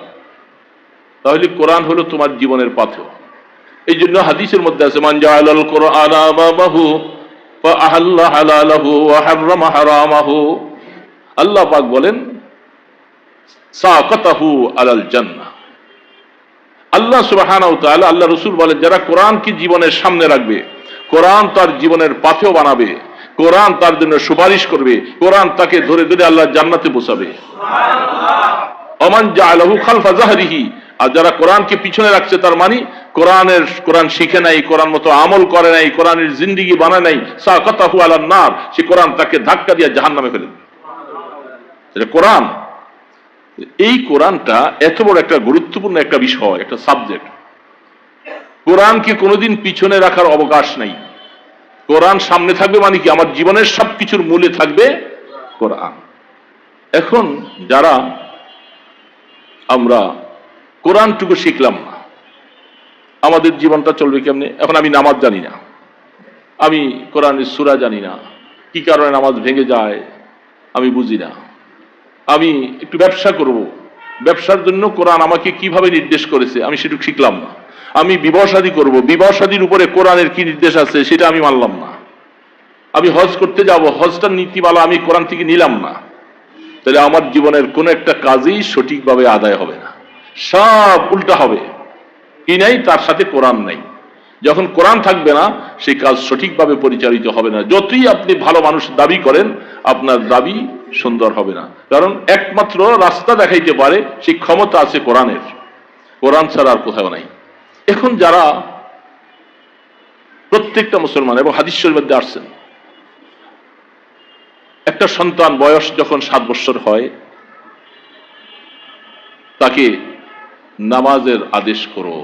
তাহলে কোরআন হলো তোমার জীবনের পথ। এই জন্য হাদিসের মধ্যে আছে মান জাআলাল কুরআনা আমামাহু ওয়া আহাল্লা হালালাহু ওয়া হাররামা হারামাহু। আল্লাহ পাক বলেন সাকাতাহু আলাল জান্নাহ। আল্লাহ সুবহানাহু ওয়া তাআলা, আল্লাহ রাসূল বলেন যারা কোরআনকে জীবনের সামনে রাখবে, কোরআন তার জীবনের পাথেও বানাবে, কোরআন তার জন্য সুপারিশ করবে, কোরআন তাকে ধরে ধরে আল্লাহ জান্নাতে পৌঁছাবে। ওমান জাআলাহু খালফা যাহরিহি। আর যারা কোরআনকে পিছনে রাখছে, তার মানে কোরআন শিখে নাই, কোরআন মতো আমল করে নাই, কোরআনের জিন্দেগি বানায় নাই, সাকাতাহু আলান নার। সে কোরআন তাকে ধাক্কা দিয়ে জাহান্নামে ফেলে দেবে। কোরআন, এই কোরআনটা এত বড় একটা গুরুত্বপূর্ণ একটা বিষয়, একটা সাবজেক্ট। কোরআনকে কোনোদিন পিছনে রাখার অবকাশ নাই। কোরআন সামনে থাকবে মানে কি? আমার জীবনের সবকিছুর মূলে থাকবে কোরআন। এখন যারা আমরা কোরআনটুকু শিখলাম না, আমাদের জীবনটা চলবে কেমনে? এখন আমি নামাজ জানি না, আমি কোরআনের সূরা জানি না, কি কারণে নামাজ ভেঙে যায় আমি বুঝি না। আমি একটু ব্যবসা করব, ব্যবসার জন্য কোরআন আমাকে কিভাবে নির্দেশ করেছে আমি সেটুকু শিখলাম না। আমি বিবাহ শাদী করব, বিবাহ শাদীর উপরে কোরআনের কি নির্দেশ আছে সেটা আমি মানলাম না। আমি হজ করতে যাব, হজটার নীতিমালা আমি কোরআন থেকে নিলাম না। তাহলে আমার জীবনের কোন একটা কাজই সঠিকভাবে আদায় হবে না, সব উল্টা হবে। কি নাই? তার সাথে কোরআন নাই। যখন কোরআন থাকবে না, সেই কাজ সঠিকভাবে পরিচালিত হবে না। যতই আপনি ভালো মানুষ দাবি করেন, আপনার দাবি সুন্দর হবে না। কারণ একমাত্র রাস্তা দেখাইতে পারে সেই ক্ষমতা আছে কোরআনের। কোরআন ছাড়া আর কোথাও নাই। এখন যারা প্রত্যেকটা মুসলমান, এবং হাদিস শরীফের মধ্যে আসছেন, একটা সন্তান বয়স যখন 7 বছর হয়, তাকে নামাজের আদেশ করো।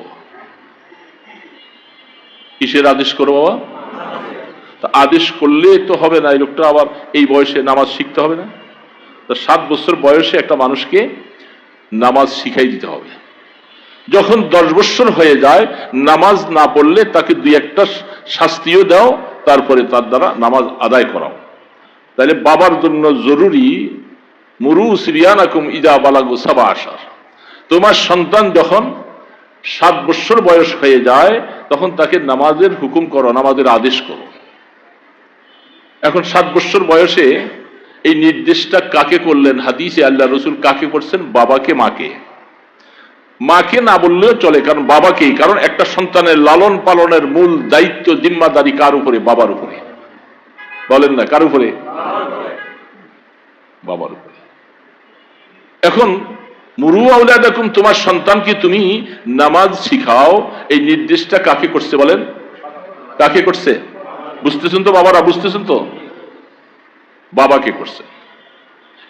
কিসের আদেশ করো বাবা? তা আদেশ করলে তো হবে না, এই লোকটা আবার এই বয়সে নামাজ শিখতে হবে না? তা 7 বছর বয়সে একটা মানুষকে নামাজ শিখাই দিতে হবে। যখন 10 বছর হয়ে যায়, নামাজ না পড়লে তাকে 2-1টা শাস্তিও দাও, তারপরে তার দ্বারা নামাজ আদায় করাও। তাহলে বাবার জন্য জরুরি মুরু সিবিয়ানাকুম ইযা বালাগু 7 আশার। তোমার সন্তান যখন 7 বছর বয়স হয়ে যায়, তখন তাকে নামাজের হুকুম করো, নামাজের আদেশ করো। এখন 7 বছর বয়সে এই নির্দেশটা কাকে করলেন? হাদিসে আল্লাহ রাসূল কাকে করছেন? বাবাকে, মাকে। মাকে না বললেও চলে, কারণ বাবাকেই। কারণ একটা সন্তানের লালন পালনের মূল দায়িত্ব, জিম্মাদারি কার উপরে? বাবার উপরে। বলেন না, কার উপরে? বাবার উপরে। এখন মুরু আওলাদাকুম, তোমার সন্তানকে তুমি নামাজ শিখাও, এই নির্দেশটা কাকে করছে বলেন? কাকে করছে? বুঝতেছেন তো বাবারা? বুঝতেছেন তো? বাবাকে করছে।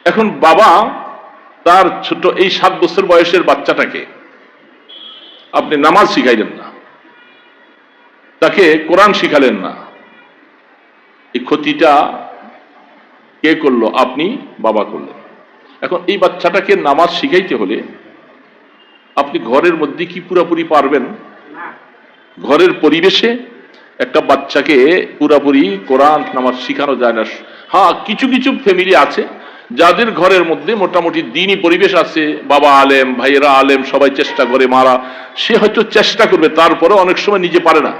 এখন বাবা তার ছোট এই 7 বছর বয়সের বাচ্চাটাকে আপনি নামাজ শিখাইলেন না, তাকে কোরআন শিখালেন না, এই ক্ষতিটা কে করলো? আপনি, বাবা করলেন। এখন এই বাচ্চাটাকে নামাজ শিখাইতে হলে আপনি ঘরের মধ্যে কি পুরাপুরি পারবেন? ঘরের পরিবেশে একটা বাচ্চাকে পুরাপুরি কোরআন নামাজ শিখানো যায় না। হ্যাঁ, কিছু কিছু ফ্যামিলি আছে যাদের ঘরের মধ্যে মোটামুটি দ্বীনি পরিবেশ আছে, বাবা আলেম, ভাইয়েরা আলেম, সবাই চেষ্টা করে, মারা সে হয়তো চেষ্টা করবে, তারপরে অনেক সময় নিজে পারে না,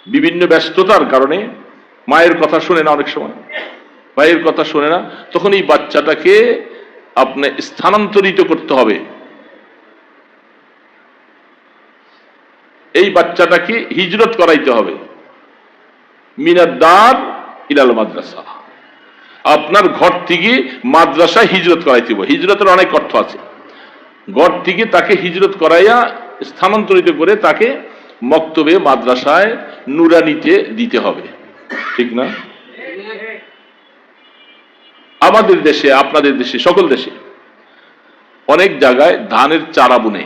বিভিন্ন ব্যস্ততার কারণে মায়ের কথা শুনে না, অনেক সময় ভাইয়ের কথা শুনে না। তখন এই বাচ্চাটাকে আপনি স্থানান্তরিত করতে হবে, এই বাচ্চাটাকে হিজরত করাইতে হবে মিনাদ দার ইলাল মাদ্রাসা। আপনার ঘর থেকে মাদ্রাসায় হিজরত করাইতে হবে। হিজরতের অনেক অর্থ আছে। ঘর থেকে তাকে হিজরত করাইয়া স্থানান্তরিত করে তাকে মক্তবে মাদ্রাসায় নুরানিতে দিতে হবে, ঠিক না? আমাদের দেশে, আপনাদের দেশে, সকল দেশে অনেক জায়গায় ধানের চারা বুনে,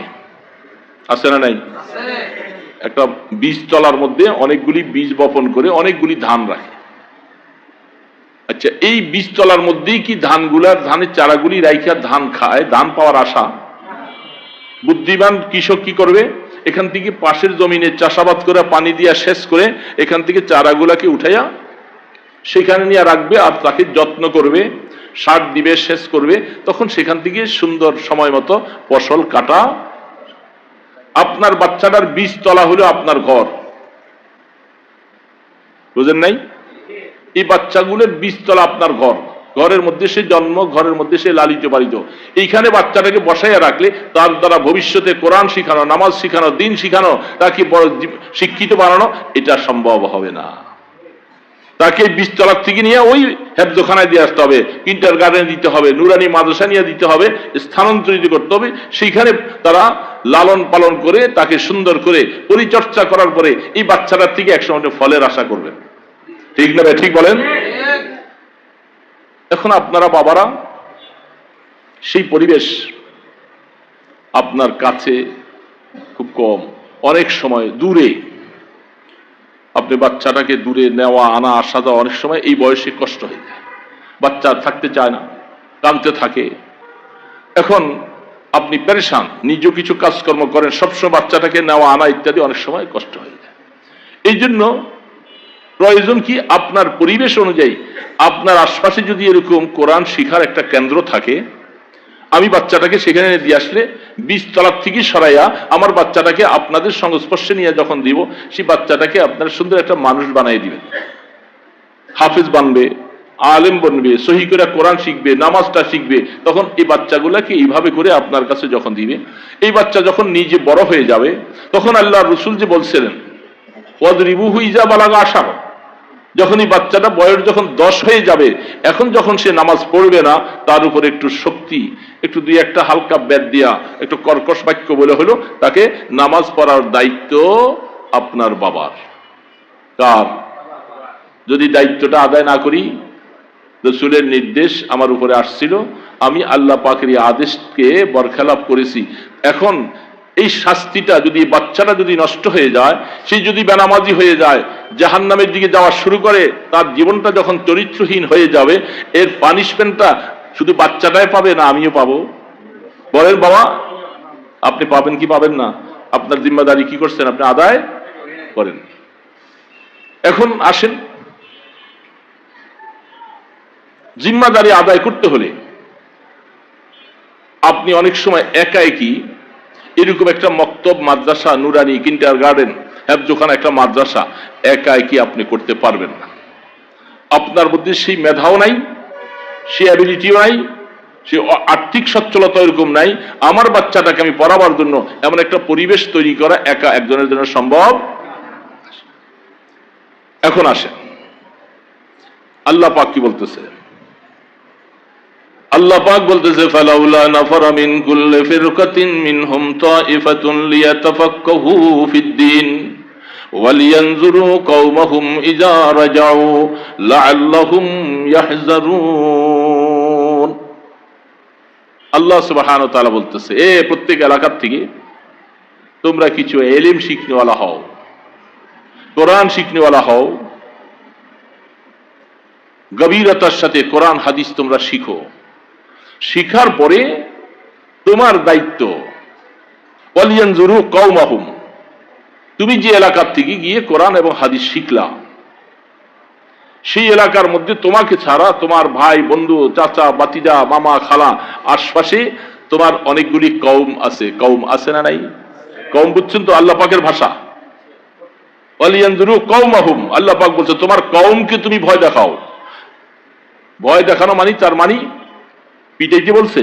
আছে না নাই? একটা বীজ তলার মধ্যে অনেকগুলি বীজ বপন করে অনেকগুলি ধান রাখে। আচ্ছা, এই বীজতলার মধ্যেই কি ধানের চারাগুলি রাইখা ধান খায়, ধান পাওয়ার আশা? বুদ্ধিমান কৃষক কি করবে? এখান থেকে পাশের জমিনে চাষাবাদ করে পানি দিয়া শেষ করে এখান থেকে চারাগুলাকে উঠাইয়া সেখানে নিয়ে রাখবে, আর তাকে যত্ন করবে, সার দিবে, শেষ করবে, তখন সেখান থেকে সুন্দর সময় মতো ফসল কাটা। আপনার বাচ্চাটার বীজতলা হলো আপনার ঘর, বুঝেন নাই? এই বাচ্চাগুলোর বীজতলা আপনার ঘর, ঘরের মধ্যে সে জন্ম, ঘরের মধ্যে সে লালিত পালিত। এইখানে বাচ্চাটাকে বসাইয়া রাখলে তার দ্বারা ভবিষ্যতে কোরআন শিখানো, নামাজ শিখানো, দিন শিখানো, তাকে বড় শিক্ষিত বানানো, এটা সম্ভব হবে না। তাকে বীজতলার থেকে নিয়ে ওই হেফজখানায় দিয়ে আসতে হবে, কিন্টার গার্ডেনে দিতে হবে, নুরানি মাদ্রাসা নিয়ে দিতে হবে, স্থানান্তরিত করতে হবে। সেইখানে তারা লালন পালন করে তাকে সুন্দর করে পরিচর্যা করার পরে এই বাচ্চাটার থেকে একসময় ফলের আশা করবেন, ঠিক না? ঠিক বলেন? এখন আপনারা বাবারা সেই পরিবেশ আপনার কাছে খুব কম, অনেক সময় দূরে। আপনি বাচ্চাটাকে দূরে নেওয়া, আনা, আসা যাওয়া অনেক সময় এই বয়সে কষ্ট হয়ে যায়। বাচ্চা থাকতে চায় না, কাঁদতে থাকে। এখন আপনি পেরেশান, নিজেও কিছু কাজকর্ম করেন, সবসময় বাচ্চাটাকে নেওয়া আনা ইত্যাদি অনেক সময় কষ্ট হয়ে যায়। এই জন্য প্রয়োজন কি, আপনার পরিবেশ অনুযায়ী আপনার আশপাশে যদি এরকম কোরআন শিখার একটা কেন্দ্র থাকে, আমি বাচ্চাটাকে সেখানে দিয়ে আসলে বীজতলার থেকে সরাইয়া আমার বাচ্চাটাকে আপনাদের সংস্পর্শে নিয়ে যখন দিব, সেই বাচ্চাটাকে আপনার সুন্দর একটা মানুষ বানিয়ে দিবেন, হাফেজ বানবে, আলেম বনবে, সহি করে কোরআন শিখবে, নামাজটা শিখবে। তখন এই বাচ্চাগুলাকে এইভাবে করে আপনার কাছে যখন দিবে, এই বাচ্চা যখন নিজে বড় হয়ে যাবে, তখন আল্লাহ রসুল যে বলছিলেন ওয়াদরিবুহু ইজা বালাগা আশার, যখন এই বাচ্চাটা বয়স যখন 10 হয়ে যাবে, এখন যখন সে নামাজ পড়বে না, তার উপর একটু শক্তি, একটু দুই একটা হালকা ব্যাট দিয়া, একটু কর্কশ বাক্য বলে হলো তাকে নামাজ পড়ার দায়িত্ব আপনার বাবার। কার? যদি দায়িত্বটা আদায় না করি, রাসূলের নির্দেশ আমার উপরে আসছিল, আমি আল্লাহ পাকের আদেশকে বরখেলাপ করেছি। এখন এই শাস্তিটা যদি, বাচ্চাটা যদি নষ্ট হয়ে যায়, সে যদি বেনামাজি হয়ে যায়, জাহান্নামের দিকে যাওয়া শুরু করে, তার জীবনটা যখন চরিত্রহীন হয়ে যাবে, এর পানিশমেন্টটা শুধু বাচ্চাটাই পাবে না, আমিও পাবো। বলেন বাবা, আপনি পাবেন কি পাবেন না? আপনার জিম্মাদারি কি করছেন? আপনি আদায় করেন। এখন আসেন, জিম্মাদারি আদায় করতে হলে আপনি অনেক সময় একা একই এরকম একটা মক্তব, মাদ্রাসা, নুরানি, কিন্টার গার্ডেন, হেফজখানা, একটা মাদ্রাসা একা একই আপনি করতে পারবেন না। আপনার মধ্যে সেই মেধাও নাই, সেই অ্যাবিলিটিও নাই, সে আর্থিক সচ্ছলতা এরকম নাই। আমার বাচ্চাটাকে আমি পড়াবার জন্য এমন একটা পরিবেশ তৈরি করা একা একজনের জন্য সম্ভব। এখন আসেন, আল্লাহ পাক কি বলতেছে? আল্লাহ পাক বলতেছে ফালাউলা নাফারা মিন কুল্লি ফিরকাতিন মিনহুম তাইফাতুন লিয়াতাফাক্কাহু ফিদ-দীন ওয়ালিয়ানজুরু কওমাহুম ইযা রাজাউ লাআল্লাহুম ইয়াহযারুন। আল্লাহ সুবহানাহু ওয়া তাআলা বলতেছে, এ প্রত্যেক এলাকার থেকে তোমরা কিছু ইলম শিখনেওয়ালা হও, কোরআন শিখনেওয়ালা হও, গভীরতার সাথে কোরআন হাদিস তোমরা শিখো। শিখার পরে তোমার দায়িত্ব ওয়ালিয়ানজুরু কওমাহুম, তুমি যে এলাকার থেকে গিয়ে কোরআন এবং হাদিস শিখলা, সেই এলাকার মধ্যে তোমাকে ছাড়া তোমার ভাই, বন্ধু, চাচা, বাতিজা, মামা, খালা, আশপাশে তোমার অনেকগুলি কওম আছে। কওম আছে না নাই? কওম বুঝছেন তো আল্লাহ পাকের ভাষা। ওয়ালিয়ানজুরু কওমাহুম, আল্লাহ পাক বলছে তোমার কওমকে তুমি ভয় দেখাও। ভয় দেখানো মানে, তার মানে পিটাইতে বলছে?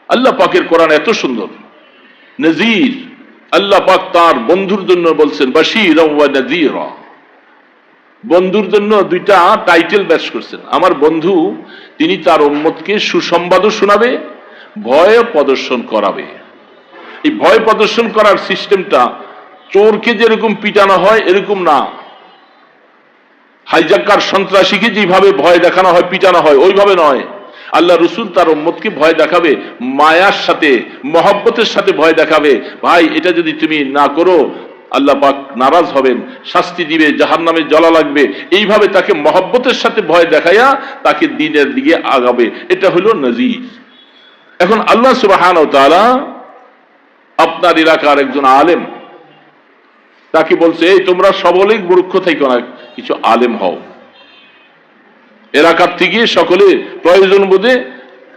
আল্লাহ পাকের কোরআন এত সুন্দর, নজির। আল্লাহ পাক তার বন্ধুর জন্য বলছেন বাশীরা ওয়া নাযীরা, বন্ধুর জন্য দুইটা টাইটেল ব্যাস করছেন। আমার বন্ধু তিনি তার উম্মতকে সুসংবাদও শোনাবে, ভয় প্রদর্শন করাবে। এই ভয় প্রদর্শন করার সিস্টেমটা চোরকে যেরকম পিটানো হয় এরকম না, হাইজাক্কার সন্ত্রাসীকে যেভাবে ভয় দেখানো হয় পিটানো হয় ওইভাবে নয়। আল্লাহ রসুল তার উম্মতকে ভয় দেখাবে, মায়ার সাথে মহব্বতের সাথে ভয় দেখাবে। ভাই এটা যদি তুমি না করো আল্লাহ পাক নারাজ হবেন, শাস্তি দিবে, জাহান্নামে জ্বলা লাগবে। এইভাবে তাকে মহব্বতের সাথে ভয় দেখাইয়া তাকে দ্বীনের দিকে আগাবে। এটা হলো নজির। এখন আল্লাহ সুবহানাহু ওয়া তাআলা আপনার এলাকার একজন আলেম, তাকে বলছে এই তোমরা সকলেই মূর্খ থেকো না, কিছু আলেম হও। এলাকার থেকে সকলে প্রয়োজন বোধে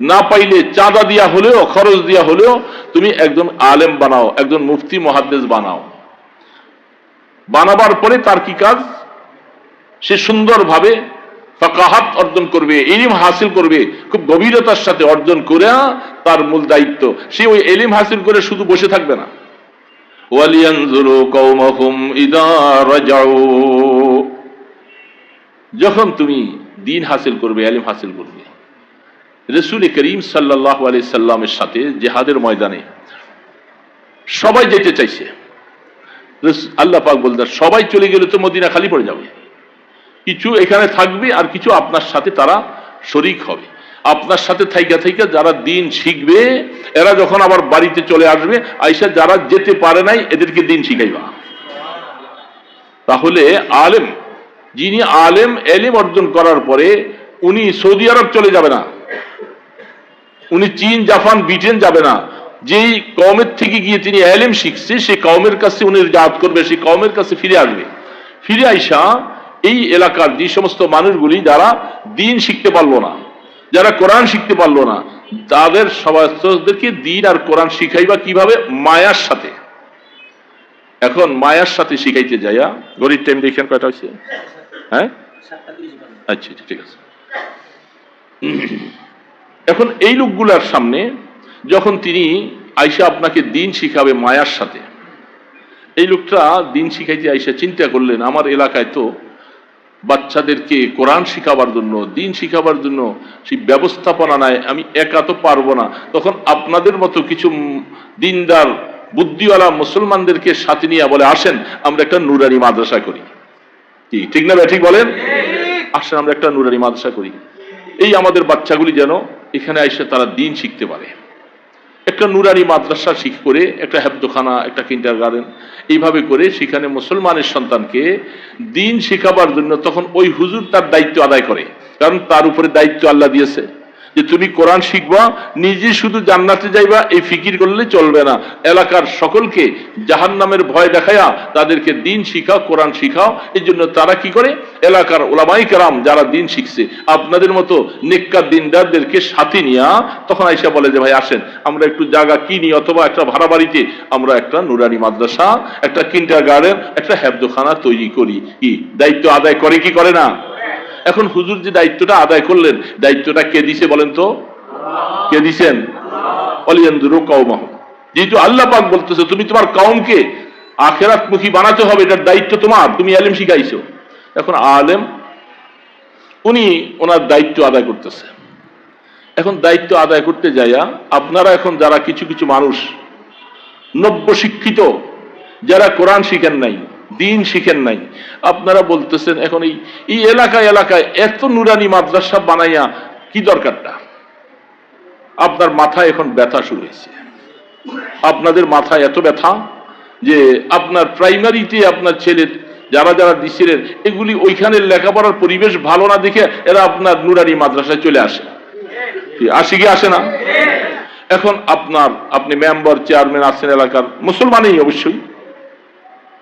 না পাইলে চাঁদা দিয়া হলেও খরচ দিয়া হলেও তুমি একজন আলেম বানাও, একজন মুফতি মুহাদ্দিস বানাও। বানাবার পরে তার কি কাজ? সে সুন্দরভাবে ফাকাহাত অর্জন করবে, ইলম হাসিল করবে, খুব গভীরতার সাথে অর্জন করে তার মূল দায়িত্ব সে ওই ইলম হাসিল করে শুধু বসে থাকবে না। ওয়ালিয়ানজুরু কওমাহুম ইযা রাজাউ, যখন তুমি দ্বীন হাসিল করবে, ইলম হাসিল করবে। রাসূল করিম সাল্লাল্লাহু আলাইহি সাল্লামের সাথে জিহাদের ময়দানে সবাই যেতে চাইছে। আল্লাহ পাক বলতেন সবাই চলে গেলে তো মদিনা খালি পড়ে যাবে, কিছু এখানে থাকবে আর কিছু আপনার সাথে তারা শরীক হবে। আপনার সাথে থাইকা থাইকা যারা দ্বীন শিখবে এরা যখন আবার বাড়িতে চলে আসবে, আইসা যারা যেতে পারে নাই এদেরকে দ্বীন শিখাইবা। তাহলে আলেম, যিনি আলেম ইলম অর্জন করার পরে উনি সৌদি আরব চলে যাবে না, উনি চীন, জাপান, ব্রিটেন যাবে না। যেই কওমের থেকে গিয়ে তিনি ইলম শিখছে সেই কওমের কাছে উনি রিজাত করবে, সেই কওমের কাছে ফিরে আসবে। ফিরে আইসা এই এলাকার যে সমস্ত মানুষগুলি যারা দ্বীন শিখতে পারলো না, যারা কোরআন শিখতে পারলো না, তাদের সবাইকে দ্বীন আর কোরআন শিখাইবা কিভাবে? মায়ার সাথে। এখন মায়ার সাথে শিখাইতে যাইয়া গরিব টাইম দেখেন কয়টা হয়েছে? হ্যাঁ, আচ্ছা ঠিক আছে। এখন এই লোকগুলার সামনে যখন তিনি আইসা আপনাকে দ্বীন শিখাবে মায়ার সাথে, এই লোকটা দ্বীন শিখাইতে আইসা চিন্তা করলেন আমার এলাকায় তো বাচ্চাদেরকে কোরআন শিখাবার জন্য, দ্বীন শিখাবার জন্য সেই ব্যবস্থাপনা নাই, আমি একা তো পারবো না। তখন আপনাদের মতো কিছু দ্বীনদার বুদ্ধিওয়ালা মুসলমানদেরকে সাথে নিয়ে বলে আসেন আমরা একটা নুরানি মাদ্রাসা করি। কি ঠিক না? ঠিক বলেন, আসেন আমরা একটা নুরানি মাদ্রাসা করি, এই আমাদের বাচ্চাগুলি যেন এখানে আইসা তারা দ্বীন শিখতে পারে। একটা নুরানি মাদ্রাসা শিখ করে একটা হেফজখানা, একটা কিন্ডারগার্টেন, এইভাবে করে সেখানে মুসলমানের সন্তানকে দ্বীন শেখাবার জন্য তখন ওই হুজুর তার দায়িত্ব আদায় করে। কারণ তার উপরে দায়িত্ব আল্লাহ দিয়েছে যে তুমি কোরআন শিখবা, নিজে শুধু জান্নাতে যাইবা এই ফিকির করলে চলবে না। এলাকার সকলকে জাহান্নামের ভয় দেখায়া তাদেরকে দ্বীন শিখাও, কোরআন শিখাও। এই জন্য তারা কি করে? এলাকার উলামায়ে কেরাম যারা দ্বীন শিখছে আপনাদের মতো নেককার দ্বীনদারদেরকে সাথে নিয়া তখন আইসা বলে যে ভাই আসেন আমরা একটু জায়গা কিনি অথবা একটা ভাড়া বাড়িতে আমরা একটা নুরানি মাদ্রাসা, একটা কিন্ডারগার্টেন, একটা হেফজখানা তৈরি করি। কি দায়িত্ব আদায় করে কি করে না? এখন হুজুর যে দায়িত্বটা আদায় করলেন, দায়িত্বটা কে দিছে বলেন তো? কে দিছেন? ওয়ালিয়ানজুরু কওমাহুম। যেহেতু আল্লাহ পাক বলতেছে তুমি তোমার কওমকে আখিরাতমুখী বানাতে হবে, এটার দায়িত্ব তোমার, তুমি ইলম শিখাইছো। এখন আলেম উনি ওনার দায়িত্ব আদায় করতেছে। এখন দায়িত্ব আদায় করতে যাইয়া আপনারা এখন যারা কিছু কিছু মানুষ নব্য শিক্ষিত, যারা কোরআন শিখেন নাই, দ্বীন শিখেন নাই, আপনারা বলতেছেন এখন এই এলাকায় এলাকায় এত নুরানি মাদ্রাসা বানাইয়া কি দরকারটা? আপনার মাথায় এখন ব্যথা শুরু হয়েছে, আপনাদের মাথায় এত ব্যথা যে আপনার প্রাইমারিতে আপনার ছেলে যারা যারা দিছিলেন এগুলি ওইখানের লেখাপড়ার পরিবেশ ভালো না দেখে এরা আপনার নুরানি মাদ্রাসায় চলে আসে। আসে কি আসে না? এখন আপনি মেম্বার, চেয়ারম্যান আছেন এলাকার, মুসলমানই অবশ্যই,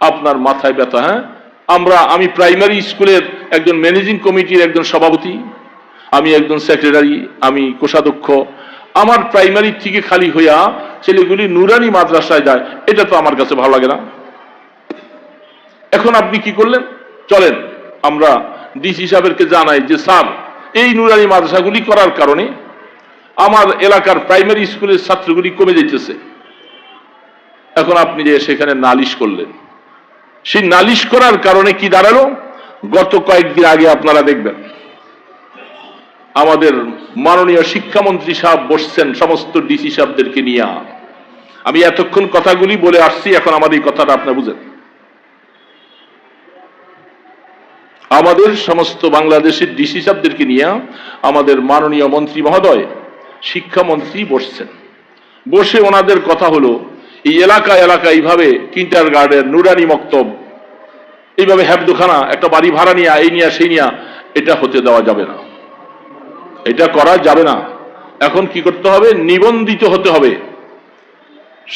আপনার মাথায় ব্যথা। হ্যাঁ, আমি প্রাইমারি স্কুলের একজন ম্যানেজিং কমিটির একজন সভাপতি, আমি একজন সেক্রেটারি, আমি কোষাধ্যক্ষ, আমার প্রাইমারি থেকে খালি হইয়া ছেলেগুলি নুরানি মাদ্রাসায় যায়, এটা তো আমার কাছে ভালো লাগে না। এখন আপনি কি করলেন? চলেন আমরা ডিসি সাহেবকে জানাই যে স্যার এই নুরানি মাদ্রাসাগুলি করার কারণে আমার এলাকার প্রাইমারি স্কুলের ছাত্রগুলি কমে যাইতেছে। এখন আপনি যে সেখানে নালিশ করলেন, সেই নালিশ করার কারণে কি দাঁড়ালো? গত কয়েকদিন আগে আপনারা দেখবেন আমাদের মাননীয় শিক্ষামন্ত্রী সাহেব বসছেন সমস্ত ডিসি সাহেবদেরকে নিয়ে। আমি এতক্ষণ কথাগুলি বলে আসছি, এখন আমার এই কথাটা আপনারা বুঝেন। আমাদের সমস্ত বাংলাদেশের ডিসি সাহেবদেরকে নিয়ে আমাদের মাননীয় মন্ত্রী মহোদয় শিক্ষামন্ত্রী বসছেন। বসে ওনাদের কথা হলো এই এলাকা এইভাবে কিন্ডার গার্ডেন, নুরানি মক্তব, এইভাবে হ্যাবদুখানা একটা বাড়ি ভাড়া নিয়ে এই নিয়ে সেই নিয়ে এটা হতে দেওয়া যাবে না, এটা করা যাবে না। এখন কি করতে হবে? নিবন্ধিত হতে হবে।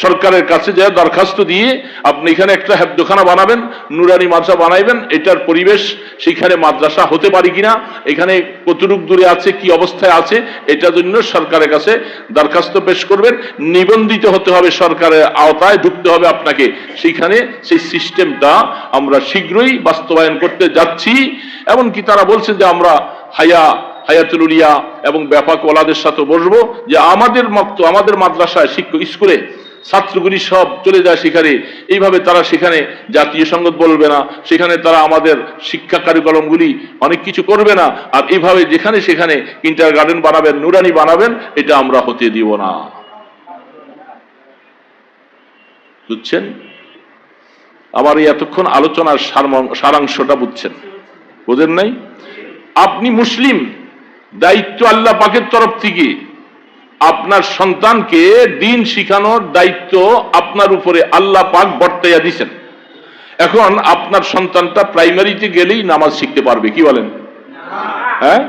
সরকারের কাছে যা দরখাস্ত দিয়ে আপনি এখানে একটা হেফজখানা বানাবেন, নুরানি মাদ্রাসা বানাইবেন, এটার পরিবেশ সেখানে মাদ্রাসা হতে পারি কিনা, এখানে কতটুক দূরে আছে, কি অবস্থায় আছে, এটার জন্য সরকারের কাছে দরখাস্ত পেশ করবেন। নিবন্ধিত হতে হবে, সরকারের আওতায় ঢুকতে হবে আপনাকে। সেখানে সেই সিস্টেমটা আমরা শীঘ্রই বাস্তবায়ন করতে যাচ্ছি। এমনকি তারা বলছেন যে আমরা হায়াতুল উলিয়া এবং ব্যাপক ওলাদের সাথে বসবো, যে আমাদের মাদ্রাসায় শিক্ষক স্কুলে ছাত্রগুলি সব চলে যায় সেখানে, এইভাবে তারা সেখানে জাতীয় সংগত বলবে না, সেখানে তারা আমাদের শিক্ষা কারিকুলামগুলি অনেক কিছু করবে না, আর এইভাবে যেখানে সেখানে কিন্ডার গার্ডেন বানাবেন, নুরানি বানাবেন, এটা আমরা হতে দিব না। বুঝছেন? আমার এই এতক্ষণ আলোচনার সারাংশটা বুঝছেন? বোঝেন নাই? আপনি মুসলিম, দায়িত্ব আল্লাহ পাকের তরফ থেকে আপনার সন্তানকে দ্বীন শিখানোর দায়িত্ব আপনার উপরে আল্লাহ পাক বর্তাইয়া দিয়েছেন। এখন আপনার সন্তানটা প্রাইমারিতে গেলেই নামাজ শিখতে পারবে, কি বলেন? হ্যাঁ,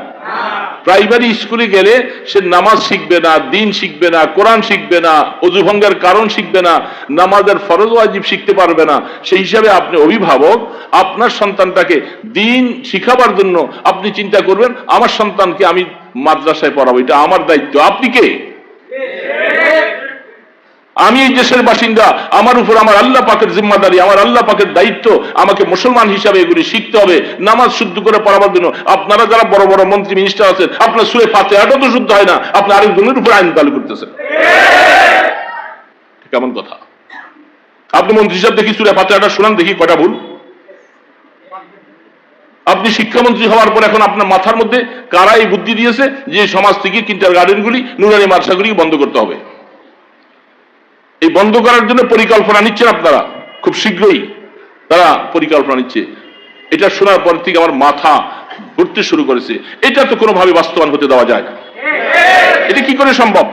প্রাইমারি স্কুলে গেলে সে নামাজ শিখবে না, দ্বীন শিখবে না, কোরআন শিখবে না, ওযু ভঙ্গের কারণ শিখবে না, নামাজের ফরজ ওয়াজিব শিখতে পারবে না। সেই হিসাবে আপনি অভিভাবক, আপনার সন্তানটাকে দ্বীন শিখাবার জন্য আপনি চিন্তা করবেন আমার সন্তানকে আমি মাদ্রাসায় পড়াবো, এটা আমার দায়িত্ব। আপনি কে? আমি এই দেশের বাসিন্দা, আমার উপর আমার আল্লাহ পাকের জিম্মাদারি, আমার আল্লাহ পাকের দায়িত্ব, আমাকে মুসলমান হিসাবে এগুলি শিখতে হবে, নামাজ শুদ্ধ করে পড়াবার জন্য। আপনারা যারা বড় বড় মন্ত্রী মিনিস্টার আছেন, আপনার সূরা ফাতিহাটা তো শুদ্ধ হয় না, আপনি আরেকজনের উপর আইন চালু করতেছেন। কেমন কথা? আপনি মন্ত্রী হিসাব দেখি সূরা ফাতিহাটা শুনান দেখি কয়টা ভুল। আপনি শিক্ষামন্ত্রী হওয়ার পর এখন আপনার মাথার মধ্যে কারা এই বুদ্ধি দিয়েছে যে সমাজ থেকে কিন্ডার গার্ডেনগুলি, নুরানি মাদ্রাসাগুলি বন্ধ করতে হবে? এই বন্ধ করার জন্য পরিকল্পনা নিচ্ছেন আপনারা, খুব শীঘ্রই তারা পরিকল্পনা নিচ্ছে। এটা শোনার পর থেকে আমার মাথা ঘুরতে শুরু করেছে। এটা তো কোনোভাবে বাস্তবায়ন হতে দেওয়া যায় না। এটা কি করে সম্ভব?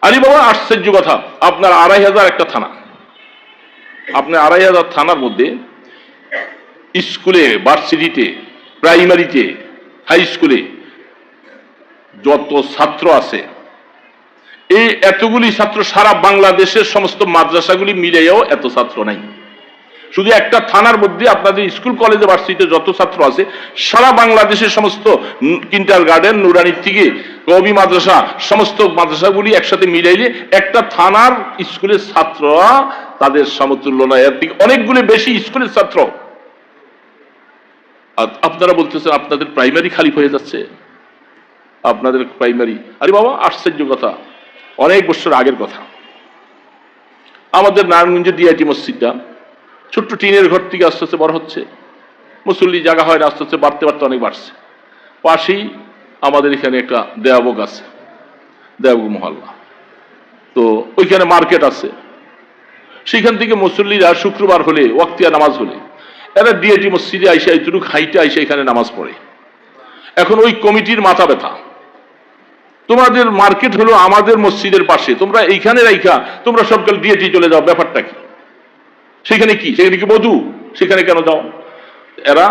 আরে বাবা, আশ্চর্য কথা। আপনার ২,৫০০ একটা থানা, আপনার ২,৫০০ থানার মধ্যে স্কুলে, ভার্সিটিতে, প্রাইমারিতে, হাই স্কুলে যত ছাত্র আছে, এই এতগুলি ছাত্র সারা বাংলাদেশের সমস্ত মাদ্রাসাগুলি মিলেও এত ছাত্র নাই। শুধু একটা থানার মধ্যে আপনাদের স্কুল, কলেজে, ভার্সিটিতে যত ছাত্র আছে, সারা বাংলাদেশের সমস্ত কিন্ডার গার্ডেন, নুরানির থেকে কওমি মাদ্রাসা, সমস্ত মাদ্রাসাগুলি একসাথে মিলাইলে একটা থানার স্কুলের ছাত্ররা তাদের সমতুল্য নয়, এর থেকে অনেকগুলি বেশি স্কুলের ছাত্র। আপনারা বলতেছেন আপনাদের প্রাইমারি খালি হয়ে যাচ্ছে, আপনাদের প্রাইমারি। আরে বাবা, আশ্চর্য কথা। অনেক বছর আগের কথা, আমাদের নারায়ণগঞ্জের ডিআইটি মসজিদটা ছোট্ট টিনের ঘর থেকে আস্তে আস্তে বড় হচ্ছে, মুসল্লি জায়গা হয় না, আস্তে আস্তে বাড়তে বাড়তে অনেক বাড়ছে। পাশেই আমাদের এখানে একটা দেয়াবগ আছে, দেয়াবগ মহল্লা, তো ওইখানে মার্কেট আছে। সেইখান থেকে মুসল্লিরা শুক্রবার হলে, ওয়াক্তিয়া নামাজ হলে, এরা ডিআইটি মসজিদে আইসা এইটুকু হাইটে আইসা এখানে নামাজ পড়ে। এখন ওই কমিটির মাথা ব্যথা, তোমাদের মার্কেট হলো আমাদের মসজিদের পাশে, তোমরা এইখানে রাইখা তোমরা সবকাল ডিএটি চলে যাও, ব্যাপারটা কি? সেখানে কি, সেখানে কি বধু, সেখানে কেন যাও? এরা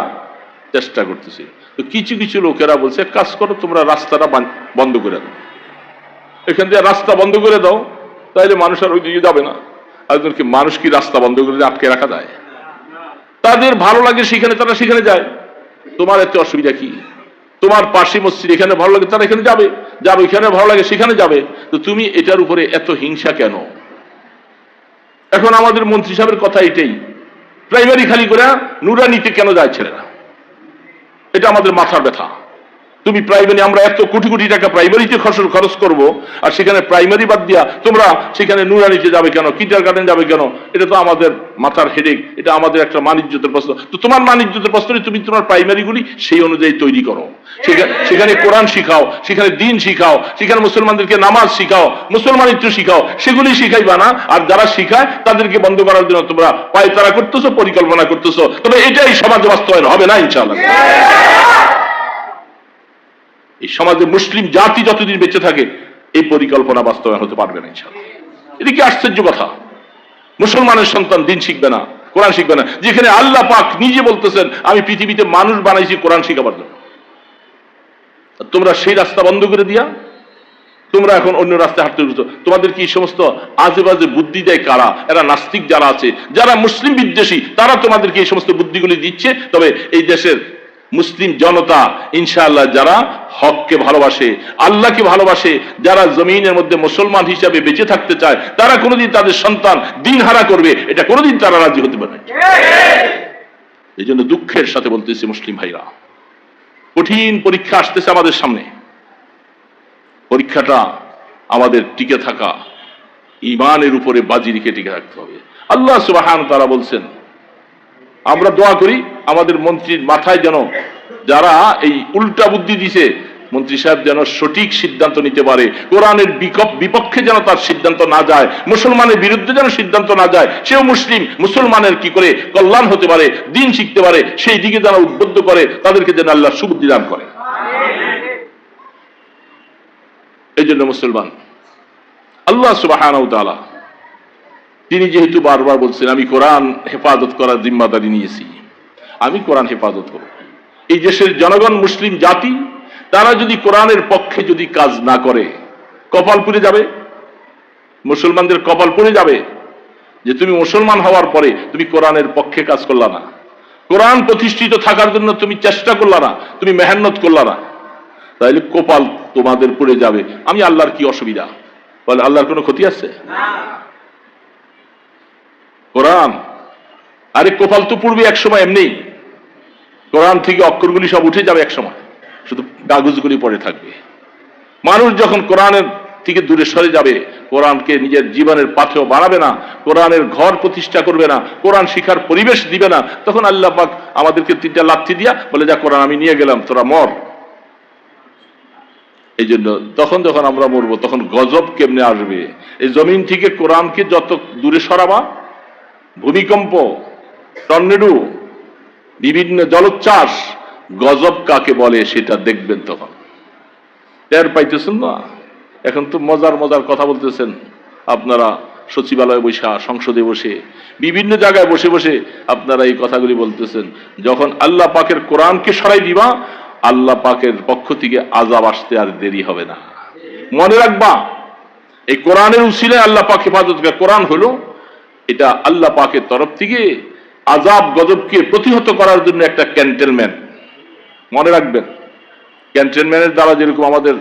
চেষ্টা করতেছে। তো কিছু কিছু লোকেরা বলছে কাজ করো, তোমরা রাস্তাটা বন্ধ করে দাও, এখান থেকে রাস্তা বন্ধ করে দাও, তাইলে মানুষ আর ওই দিকে যাবে না। একজনকে মানুষ কি রাস্তা বন্ধ করে আটকে রাখা যায়? তাদের ভালো লাগে সেখানে, তারা সেখানে যায়। তোমার এতে অসুবিধা কি? তোমার পাশে মসজিদ, এখানে ভালো লাগে তারা এখানে যাবে, যার ওইখানে ভালো লাগে সেখানে যাবে। তো তুমি এটার উপরে এত হিংসা কেন? এখন আমাদের মন্ত্রী সাহেবের কথা এটাই, প্রাইমারি খালি করে নুরানিতে কেন যায় ছেলেরা? এটা আমাদের মাথার ব্যথা। তুমি প্রাইমারি, আমরা এত কোটি কোটি টাকা প্রাইমারিতে খরচ করব, আর সেখানে প্রাইমারি বাদ দিয়া তোমরা সেখানে নুরানিতে যাবে কেন, কিন্ডারগার্টেন যাবে কেন? এটা তো আমাদের মাথার হেডেক, এটা আমাদের একটা মানিজ্যতের প্রশ্ন। তো তোমার মানিজ্যতের প্রশ্ন তুমি তোমার প্রাইমারিগুলি সেই অনুযায়ী তৈরি করো, সেখানে কোরআন শিখাও, সেখানে দিন শিখাও, সেখানে মুসলমানদেরকে নামাজ শিখাও, মুসলমানিত্ব শিখাও, সেগুলি শিখাইবা না। আর যারা শিখায় তাদেরকে বন্ধ করার জন্য তোমরা পায়তারা করতেছো, পরিকল্পনা করতেছো, তবে এটাই সমাজে বাস্তবায়ন হবে না ইনশাআল্লাহ। এই সমাজে মুসলিম জাতি যতদিন বেঁচে থাকে এই পরিকল্পনা বাস্তবায়ন হতে পারবে না ইনশাআল্লাহ। এটা কি আশ্চর্য কথা! মুসলমানের সন্তান দিন শিখবে না, কোরআন শিখবে না, যেখানে আল্লাহ পাক নিজে বলতেছেন আমি পৃথিবীতে মানুষ বানাইছি কোরআন শিখাবার জন্য। তোমরা সেই রাস্তা বন্ধ করে দিয়া তোমরা এখন অন্য রাস্তায় হাঁটতে উঠছো। তোমাদের কি সমস্ত আজে বাজে বুদ্ধি দেয় কারা? এরা নাস্তিক যারা আছে, যারা মুসলিম বিদ্বেষী, তারা তোমাদেরকে এই সমস্ত বুদ্ধিগুলি দিচ্ছে। তবে এই দেশের মুসলিম জনতা ইনশাআল্লাহ যারা হককে ভালোবাসে, আল্লাহকে ভালোবাসে, যারা জমিনের মধ্যে মুসলমান হিসাবে বেঁচে থাকতে চায়, তারা কোনোদিন তাদের সন্তান দিন হারা করবে এটা কোনোদিন তারা রাজি হতে পারে না। এই জন্য দুঃখের সাথে বলতেছি মুসলিম ভাইরা, কঠিন পরীক্ষা আসতেছে আমাদের সামনে। পরীক্ষাটা আমাদের টিকে থাকা, ঈমানের উপরে বাজি রেখে টিকে থাকতে হবে। আল্লাহ সুবহানাহু ওয়া তাআলা বলছেন, আমরা দোয়া করি আমাদের মন্ত্রীর মাথায় যেন যারা এই উল্টা বুদ্ধি দিছে, মন্ত্রী সাহেব যেন সঠিক সিদ্ধান্ত নিতে পারে, কোরআনের বিপক্ষে যেন তার সিদ্ধান্ত না যায়, মুসলমানের বিরুদ্ধে যেন সিদ্ধান্ত না যায়, সেও মুসলিম, মুসলমানের কি করে কল্যাণ হতে পারে, দিন শিখতে পারে, সেই দিকে যেন উদ্বুদ্ধ করে, তাদেরকে যেন আল্লাহ সুবুদ্ধি দান করে। এই জন্য মুসলমান আল্লাহ সুবহানাহু ওয়া তাআলা তিনি যেহেতু বারবার বলছেন আমি কোরআন হেফাজত করার জিম্মাদারি নিয়েছি, আমি কোরআন হেফাজত করব। এই দেশের জনগণ মুসলিম জাতি তারা যদি কোরআনের পক্ষে যদি কাজ না করে কপাল পুড়ে যাবে, মুসলমানদের কপাল পুড়ে যাবে যে তুমি মুসলমান হওয়ার পরে তুমি কোরআনের পক্ষে কাজ করলা না, কোরআন প্রতিষ্ঠিত থাকার জন্য তুমি চেষ্টা করলা না, তুমি মেহনত করলা না, তাইলে কপাল তোমাদের পুড়ে যাবে। আমি আল্লাহর কি অসুবিধা? বলে আল্লাহর কোনো ক্ষতি আছে? কোরআন আরে কপাল তো পূর্বে এক সময় এমনি, কোরআন থেকে অক্ষরগুলি সব উঠে যাবে এক সময়, শুধু কাগজগুলি পড়ে থাকবে। মানুষ যখন কোরআনের থেকে দূরে সরে যাবে, কোরআনকে নিজের জীবনের পাথেও বাড়াবে না, কোরআনের ঘর প্রতিষ্ঠা করবে না, কোরআন শিখার পরিবেশ দিবে না, তখন আল্লাহ পাক আমাদেরকে 3টা লাথি দিয়া বলে যা কোরআন আমি নিয়ে গেলাম, তোরা মর। এই জন্য তখন যখন আমরা মরবো তখন গজব কেমনে আসবে? এই জমিন থেকে কোরআনকে যত দূরে সরাবা, ভূমিকম্প, টর্নেডো, বিভিন্ন জলোচ্ছ্বাস, গজব কাকে বলে সেটা দেখবেন তখন। টের পাইতেছেন না? এখন তো মজার মজার কথা বলতেছেন আপনারা, সচিবালয়ে বসে, সংসদে বসে, বিভিন্ন জায়গায় বসে বসে আপনারা এই কথাগুলি বলতেছেন। যখন আল্লাহ পাকের কোরআনকে সরাই দিবা, আল্লাহ পাকের পক্ষ থেকে আযাব আসতে আর দেরি হবে না। মনে রাখবা এই কোরআনের উসিলায় আল্লাহ পাক হেফাজত করে। কোরআন হলো এটা আল্লাহ পাকের তরফ থেকে আযাব গজবকে প্রতিহত করার জন্য একটা ক্যান্টনমেন্ট। মনে রাখবেন, ক্যান্টনমেন্টের দ্বারা যেরকম আমাদের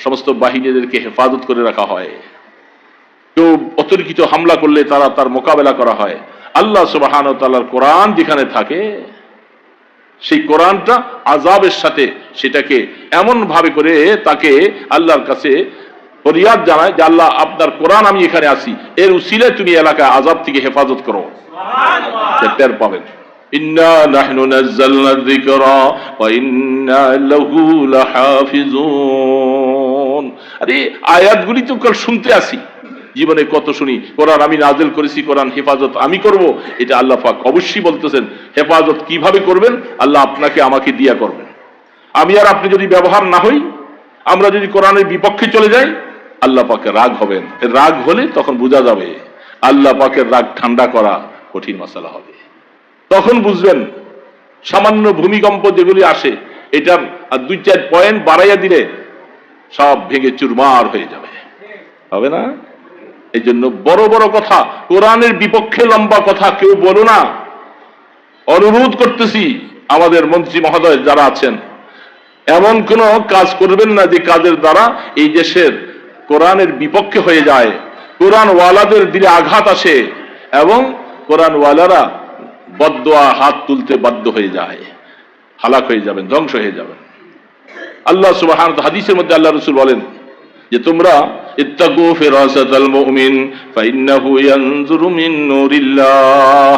সমস্ত বাহিনীদেরকে হেফাজত করে রাখা হয়, কেউ অতর্কিত হামলা করলে তার মোকাবেলা করা হয়, আল্লাহ সুবহানাহু ওয়া তাআলার কোরআন যেখানে থাকে সেই কোরআনটা আযাবের সাথে সেটাকে এমন ভাবে করে তাকে আল্লাহর কাছে ফরিয়াদ জানায় যে আল্লাহ আপনার কোরআন আমি এখানে আসি, এর উসিলায় তুমি এলাকায় আযাব থেকে হেফাজত করো। টের পাবেন ইন্না নাহনু নাযালনা যিকরা ওয়া ইন্না লাহু লাহাফিজুন। আরে আয়াতগুলি তো কাল শুনতে আসি, জীবনে কত শুনি, কোরআন আমি নাজিল করেছি, কোরআন হেফাজত আমি করব। এটা আল্লাহ পাক অবশ্যই বলতেছেন। হেফাজত কিভাবে করবেন? আল্লাহ আপনাকে আমাকে দিয়া করবেন। আমি আর আপনি যদি ব্যবহার না হই, আমরা যদি কোরআনের বিপক্ষে চলে যাই, আল্লাহ পাকের রাগ হবেন। রাগ হলে তখন বোঝা যাবে আল্লাহ পাকের রাগ ঠান্ডা করা কঠিন মাসালা হবে। তখন বুঝবেন সামান্য ভূমিকম্প যেগুলি আসে, এটার 2-4 পয়েন্ট বাড়াইয়া দিলে সব ভেঙে চুরমার হয়ে যাবে, হবে না? এই জন্য বড় বড় কথা, কোরআনের বিপক্ষে লম্বা কথা কেউ বলো না। অনুরোধ করতেছি আমাদের মন্ত্রী মহোদয় যারা আছেন, এমন কোন কাজ করবেন না যে কাজের দ্বারা এই দেশের কোরআনের বিপক্ষে হয়ে যায়, কোরআন ওয়ালাদের দিলে আঘাত আসে এবং কোরআন ওয়ালারা বদদোয়া হাত তুলতে বাধ্য হয়ে যায়, হালাক হয়ে যাবেন, ধ্বংস হয়ে যাবেন। আল্লাহ সুবহানাহু ওয়া তাআলা হাদিসের মধ্যে আল্লাহ রাসূল বলেন যে তোমরা ইত্তাকু ফিরাসাতাল মুমিন ফাইন্নাহু ইয়ানজুরু মিন নূরিল্লাহ,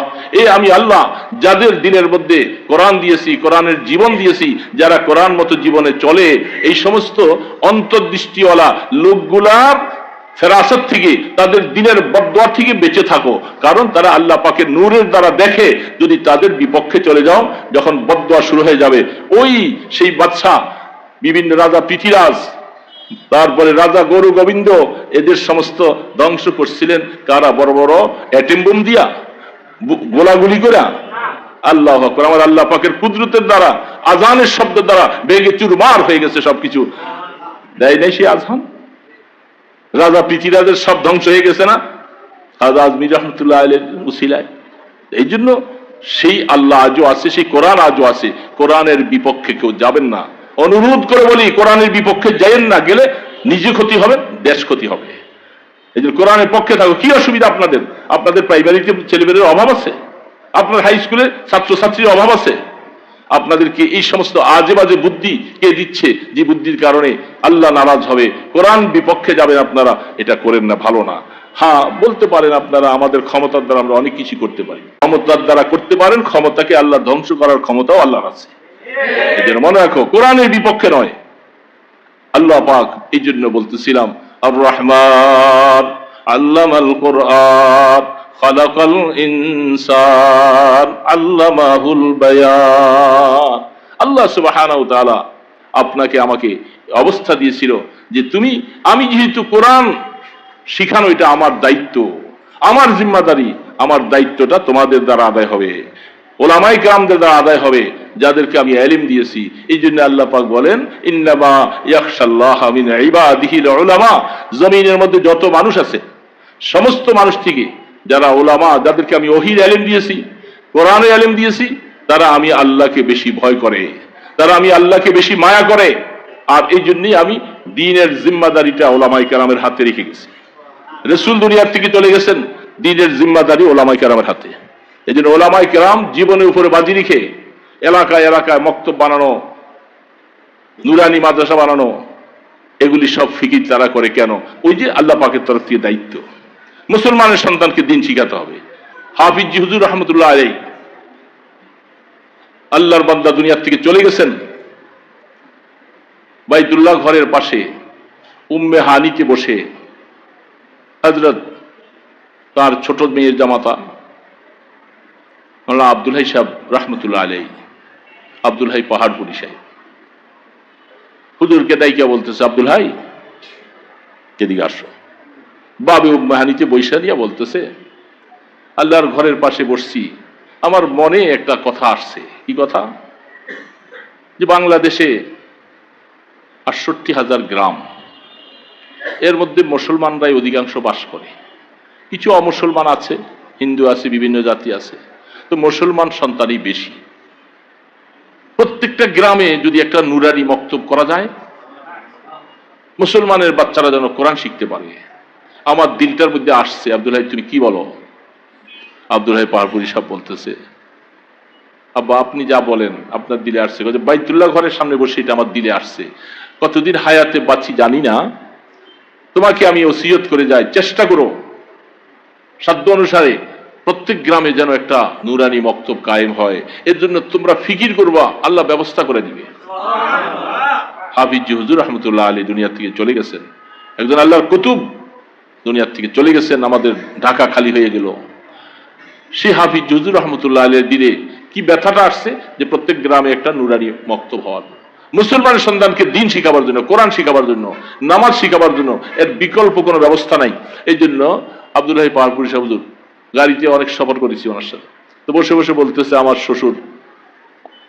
আমি আল্লাহ যাদের দিলের মধ্যে কোরআন দিয়েছি, কোরআনের জীবন দিয়েছি, যারা কোরআন মতো জীবনে চলে, এই সমস্ত অন্তর্দৃষ্টিওয়ালা লোকগুলার ফেরাসত থেকে, তাদের দিনের বদদোয়া থেকে বেঁচে থাকো, কারণ তারা আল্লাহ পাকের নূরের দ্বারা দেখে। যদি তাদের বিপক্ষে চলে যাও, যখন বদদোয়া শুরু হয়ে যাবে, সেই বাদশা, বিভিন্ন রাজা পৃথিরাজ, তারপরে রাজা গরু গোবিন্দ, এদের সমস্ত ধ্বংস করছিলেন কারা? বড় বড় অ্যাটম বোম দিয়া, গোলাগুলি করে। আল্লাহু আকবার, আমার আল্লাহ পাকের কুদরতের দ্বারা, আজানের শব্দের দ্বারা ভেঙে চুরমার হয়ে গেছে সবকিছু। দেয় নাই সেই আজান? রাজা পৃথিরাজের সব ধ্বংস হয়ে গেছে না খাজা আজমির রহমতুল্লাহ আলাইহির উসিলায়? এই জন্য সেই আল্লাহ আজও আছে, সেই কোরআন আজও আছে। কোরআনের বিপক্ষে কেউ যাবেন না। অনুরোধ করে বলি, কোরআনের বিপক্ষে যাইয়েন না, গেলে নিজে ক্ষতি হবে, দেশ ক্ষতি হবে। এই জন্য কোরআনের পক্ষে থাকো। কি অসুবিধা আপনাদের? আপনাদের প্রাইমারিতে ছেলেমেয়েদের অভাব আছে, আপনার হাই স্কুলে ছাত্রছাত্রীর অভাব আছে। আপনাদেরকে এই সমস্ত আজে বাজে বুদ্ধি কে দিচ্ছে, যে বুদ্ধির কারণে আল্লাহ নারাজ হবে, কোরআন বিপক্ষে যাবেন আপনারা? এটা করেন না, ভালো না। হ্যাঁ, বলতে পারেন আপনারা আমাদের ক্ষমতার দ্বারা আমরা অনেক কিছু করতে পারি। ক্ষমতার দ্বারা করতে পারেন, ক্ষমতাকে আল্লাহ ধ্বংস করার ক্ষমতাও আল্লাহর আছে। এই জন্য মনে রাখো, কোরআনের বিপক্ষে নয়। আল্লাহ পাক এই জন্য বলতেছিলাম, আর রহমান আল্লামাল কোরআন খালাকাল ইনসান আল্লামাহুল বায়ান। আল্লাহ সুবহানাহু ওয়া তাআলা আপনাকে আমাকে অবস্থা দিয়েছিল যে আমি যেহেতু কোরআন শিখানো, এটা আমার দায়িত্ব, আমার জিম্মাদারি, আমার দায়িত্বটা তোমাদের দ্বারা আদায় হবে, ওলামায়ে কেরামদের দ্বারা আদায় হবে, যাদেরকে আমি ইলম দিয়েছি। এই জন্য আল্লাহ পাক বলেন, ইন্নামা ইয়াখশাল্লাহা মিন ইবাদিহিল উলামা। জমিনের মধ্যে যত মানুষ আছে, সমস্ত মানুষ থেকে যারা ওলামা, যাদেরকে আমি ওহীর ইলম দিয়েছি, কোরআনের ইলম দিয়েছি, তারা আমি আল্লাহকে বেশি ভয় করে, তারা আমি আল্লাহকে বেশি মায়া করে। আর এই জন্যই আমি দ্বীনের জিম্মাদারিটা ওলামায়ে কেরামের হাতে রেখে গেছি। রাসূল দুনিয়ার থেকে চলে গেছেন, দ্বীনের জিম্মাদারি ওলামায়ে কেরামের হাতে। এই জন্য ওলামায়ে কেরাম জীবনের উপরে বাজি রেখে এলাকায় এলাকায় মক্তব বানানো, নুরানি মাদ্রাসা বানানো, এগুলি সব ফিকির তারা করে। কেন? ওই যে আল্লাহ পাকের তরফ থেকে দায়িত্ব, মুসলমানের সন্তানকে দিন শিখাতে হবে। হাফিজ জি হুজুর রহমতুল্লাহ আলাইহি, আল্লাহর বান্দা, দুনিয়ার থেকে চলে গেছেন। বাইতুল্লাহ ঘরের পাশে উম্মে হানিতে বসে হযরত তার ছোট মেয়ের জামাতা মাওলানা আব্দুল হাই সাহেব রহমতুল্লাহ আলাইহি, আব্দুল হাই পাহাড়পুরি সাহেব, হুজুরকে দায়িকা বলতেছে, আব্দুল হাই এদিকে আসো। বাবে উম্মে হানিতে বৈশা দিয়া বলতেছে, আল্লাহর ঘরের পাশে বসছি, আমার মনে একটা কথা আসছে। কি কথা? যে বাংলাদেশে ৬৮,০০০ গ্রাম, এর মধ্যে মুসলমানরাই অধিকাংশ বাস করে, কিছু অমুসলমান আছে, হিন্দু আছে, বিভিন্ন জাতি আছে, তো মুসলমান সন্তানই বেশি। প্রত্যেকটা গ্রামে যদি একটা নুরানি মক্তব করা যায়, মুসলমানের বাচ্চারা যেন কোরআন শিখতে পারে। আমার দিলটার মধ্যে আসছে, আব্দুল হাই তুমি কি বলো? আব্দুল হাই পাহাড়পুরি সাহেব বলতেছে, আব্বা আপনি যা বলেন আপনার দিলে আসছে। বাইতুল্লাহ ঘরের সামনে বসে এটা আমার দিলে আসছে। কতদিন হায়াতে বাঁচি জানি না, তোমাকে আমি ওসিয়ত করে যাই, চেষ্টা করো সাধ্য অনুসারে প্রত্যেক গ্রামে যেন একটা নুরানি মক্তব কায়েম হয়। এর জন্য তোমরা ফিকির করবা, আল্লাহ ব্যবস্থা করে দিবে। হাফিজ জি হুজুর রহমতুল্লাহ আলাইহি দুনিয়া থেকে চলে গেছেন, একজন আল্লাহর কুতুব দুনিয়ার থেকে চলে গেছেন, আমাদের ঢাকা খালি হয়ে গেল। সেই হাফিজ জি হুজুর রহমতুল্লাহ আলাইহির দিলে কি ব্যথাটা আসছে যে প্রত্যেক গ্রামে একটা নুরানি মক্তব হওয়ার, মুসলমানের সন্তানকে দিন শিখাবার জন্য, কোরআন শিখাবার জন্য, নামাজ শিখাবার জন্য, এর বিকল্প কোনো ব্যবস্থা নাই। এই জন্য আব্দুল হাই পাহাড়পুরি সাহেব হুজুর, গাড়িতে অনেক সফর করেছি ওনার সাথে, তো বসে বসে বলতেছে, আমার শ্বশুর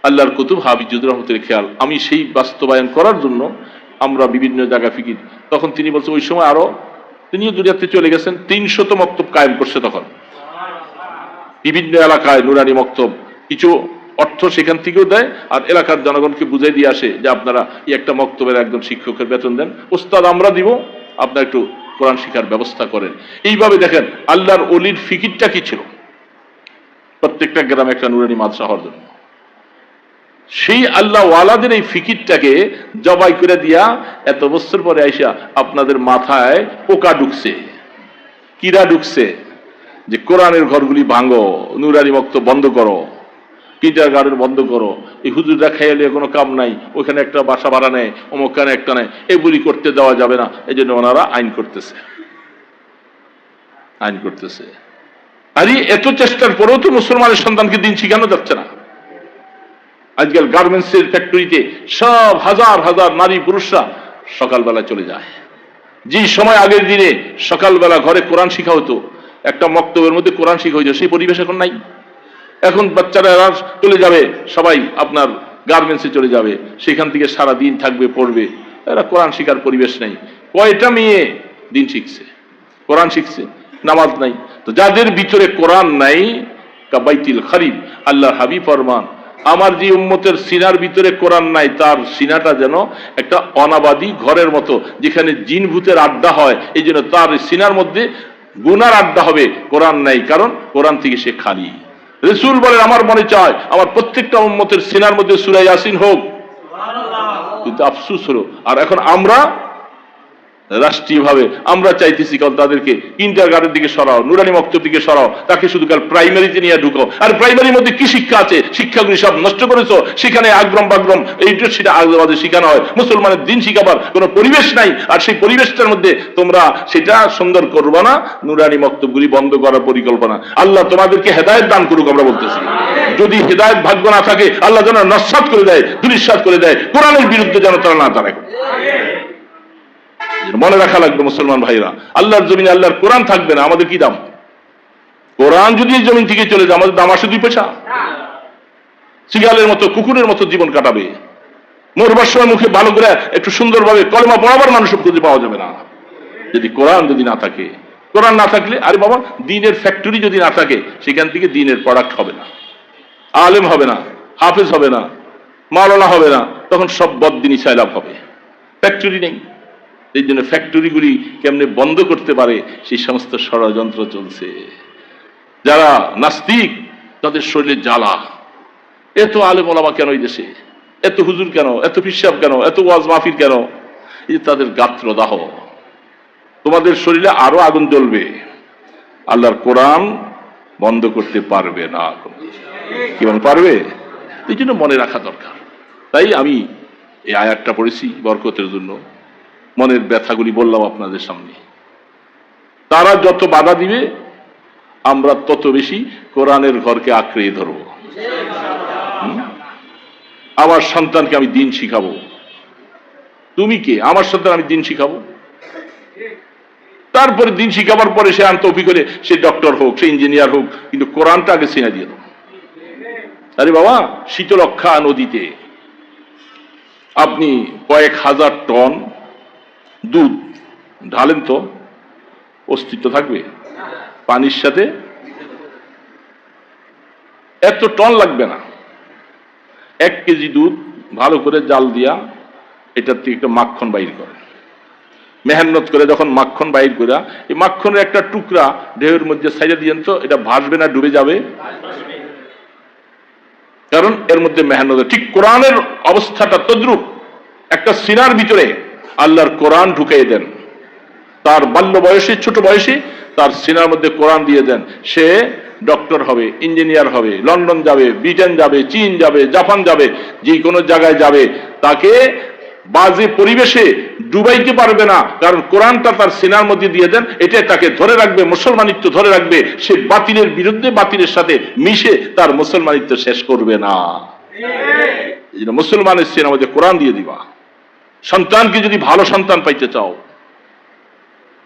আল্লাহর কুতুব হাফিজ জি হুজুর রহমতুল্লাহ খেয়াল, আমি সেই বাস্তবায়ন করার জন্য আমরা বিভিন্ন জায়গায় ফিকির। তখন তিনি বলছেন, ওই সময় আরো তিনিও দুনিয়াতে চলে গেছেন, ৩০০ মক্তব কায়েম করছে তখন বিভিন্ন এলাকায় নুরানি মক্তব। কিছু অর্থ সেখান থেকেও দেয়, আর এলাকার জনগণকে বুঝাই দিয়ে আসে যে আপনারা এই একটা মক্তবের একজন শিক্ষকের বেতন দেন, ওস্তাদ আমরা দিব, আপনারা একটু কোরআন শিক্ষার ব্যবস্থা করেন। এইভাবে দেখেন আল্লাহর ওলির ফিকিরটা কি ছিল, প্রত্যেকটা গ্রামে একটা নুরানি মাদ্রাসা হওয়ার জন্য। সেই আল্লাহ ওয়ালাদের এই ফিকিরটাকে জবাই করে দিয়া এত বছর পরে আইসা আপনাদের মাথায় পোকা ঢুকছে, কিরা ঢুকছে যে কোরআনের ঘরগুলি ভাঙো, নুরানি মক্তব বন্ধ করো, কিন্ডারগার্টেন বন্ধ করো, এই হুজুররা খাইলে কোনো কাম নাই, ওখানে একটা বাসা ভাড়া নেয়, অমুকখানে একটা নেয়, এগুলি করতে দেওয়া যাবে না। এই জন্য ওনারা আইন করতেছে। আরে এত চেষ্টার পরেও তো মুসলমানের সন্তানকে দিন শিখানো যাচ্ছে না। আজকাল গার্মেন্টস এর ফ্যাক্টরিতে সব হাজার হাজার নারী পুরুষরা সকালবেলা চলে যায়। যে সময় আগের দিনে সকালবেলা ঘরে কোরআন শিখা হতো, একটা মক্তবের মধ্যে কোরআন শিখা হইতো, সেই পরিবেশ এখন নাই। এখন বাচ্চারা চলে যাবে, সবাই আপনার গার্মেন্টসে চলে যাবে, সেখান থেকে সারা দিন থাকবে, পড়বে। এরা কোরআন শিখার পরিবেশ নেই। কয়টা মেয়ে দিন শিখছে, কোরআন শিখছে? নামাজ নাই। তো যাদের ভিতরে কোরআন নাই, কাবাইতিল খারিব, আল্লাহ হাবিব ফরমান, আমার যে উম্মতের সিনার ভিতরে কোরআন নাই, তার সিনাটা যেন একটা অনাবাদী ঘরের মতো, যেখানে জিন ভূতের আড্ডা হয়। এই জন্য তার সিনার মধ্যে গুনার আড্ডা হবে, কোরআন নাই, কারণ কোরআন থেকে সে খালি। রাসূল বলেন, আমার মনে চায় আমার প্রত্যেকটা উম্মতের সিনার মধ্যে সূরা ইয়াসিন হোক। কিন্তু আফসোস হলো, আর এখন আমরা রাষ্ট্রীয়ভাবে আমরা চাইতেছি কাল তাদেরকে কিন্ডারগার্টেনের দিকে সরাও, নুরানি মক্তব দিকে সরাও, তাকে শুধু কাল প্রাইমারিতে নিয়ে ঢুকো। আর প্রাইমারির মধ্যে কি শিক্ষা আছে? শিক্ষাগুলি সব নষ্ট করেছো। সেখানে আগ্রম বাগ্রম এইটা সেটা আগ্রবাদে শিখানো হয়। মুসলমানের দিন শিখাবার কোনো পরিবেশ নাই। আর সেই পরিবেশটার মধ্যে তোমরা সেটা সুন্দর করবে না। নুরানি মক্তবগুলি বন্ধ করার পরিকল্পনা। আল্লাহ তোমাদেরকে হেদায়েত দান করুক। আমরা বলতেছি, যদি হেদায়েত ভাগ্য না থাকে, আল্লাহ যেন নস্যাৎ করে দেয়, দুলিশ্বাত করে দেয়, কোরআনের বিরুদ্ধে যেন তারা না দাঁড়ায়। মনে রাখা লাগবে মুসলমান ভাইরা, আল্লাহর জমিনে আল্লাহর কোরআন থাকবে না, আমাদের কি দাম? কোরআন যদি জমিন থেকে চলে যায়, আমাদের দাম আসে 2 পয়সা? শিগালের মতো, কুকুরের মতো জীবন কাটাবে। মরবার সময় মুখে ভালো করে একটু সুন্দরভাবে কলেমা পড়াবার মানুষ খুঁজে পাওয়া যাবে না, যদি কোরআন যদি না থাকে। কোরআন না থাকলে, আরে বাবা, দ্বীনের ফ্যাক্টরি যদি না থাকে, সেখান থেকে দ্বীনের প্রোডাক্ট হবে না, আলেম হবে না, হাফেজ হবে না, মাওলানা হবে না, তখন সব বদ্দিনী সাইলাভ হবে। ফ্যাক্টরি নেই। এই জন্য ফ্যাক্টরিগুলি কেমনে বন্ধ করতে পারে, সেই সমস্ত ষড়যন্ত্র চলছে। যারা নাস্তিক, তাদের শরীরে জ্বালা। এত আলেম ওলামা কেন এই দেশে? এত হুজুর কেন? এত পিশাব কেন? এত ওয়াজ মাহফিল কেন? এই তাদের গাত্রদাহ। তোমাদের শরীরে আরো আগুন জ্বলবে। আল্লাহর কোরআন বন্ধ করতে পারবে না। কি মনে পারবে? এই জন্য মনে রাখা দরকার। তাই আমি এই আয়াতটা পড়েছি বরকতের জন্য। মনের ব্যথাগুলি বললাম আপনাদের সামনে। তারা যত বাধা দিবে, আমরা তত বেশি কোরআনের ঘরকে আঁকড়ে ধরব। আমার সন্তানকে আমি দিন শিখাবো। তুমি কে? আমার সন্তান আমি দিন শিখাবো। তারপরে দিন শিখাবার পরে সে তৌফিক হলে সে ডক্টর হোক, সে ইঞ্জিনিয়ার হোক, কিন্তু কোরআনটা আগে চিনা দিয়ে দেবো। আরে বাবা, শীতলক্ষা নদীতে আপনি কয়েক হাজার টন দুধ ঢালেন, তো অস্তিত্ব থাকবে? পানির সাথে এত টন লাগবে না। 1 কেজি দুধ ভালো করে জাল দিয়া এটার থেকে একটা মাখন বাইর করে, মেহনত করে যখন মাখন বাইর করে, এই মাখনের একটা টুকরা ঢেউয়ের মধ্যে ছাইড়া দিয়েন তো, এটা ভাসবে না, ডুবে যাবে? কারণ এর মধ্যে মেহনত। ঠিক কোরআনের অবস্থাটা তদ্রুপ। একটা সিনার ভিতরে আল্লাহর কোরআন ঢুকিয়ে দেন, তার বাল্য বয়সে, ছোট বয়সে তার সিনার মধ্যে কোরআন দিয়ে দেন। সে ডক্টর হবে, ইঞ্জিনিয়ার হবে, লন্ডন যাবে, ব্রিটেন যাবে, চীন যাবে, জাপান যাবে, যে কোনো জায়গায় যাবে, তাকে বাজে পরিবেশে ডুবাইতে পারবে না। কারণ কোরআনটা তার সিনার মধ্যে দিয়ে দেন, এটা তাকে ধরে রাখবে, মুসলমানিত্ব ধরে রাখবে। সে বাতিলের বিরুদ্ধে, বাতিলের সাথে মিশে তার মুসলমানিত্ব শেষ করবে না। এই জন্য মুসলমানের সিনার মধ্যে কোরআন দিয়ে দিবা। সন্তানকে যদি ভালো সন্তান পাইতে চাও,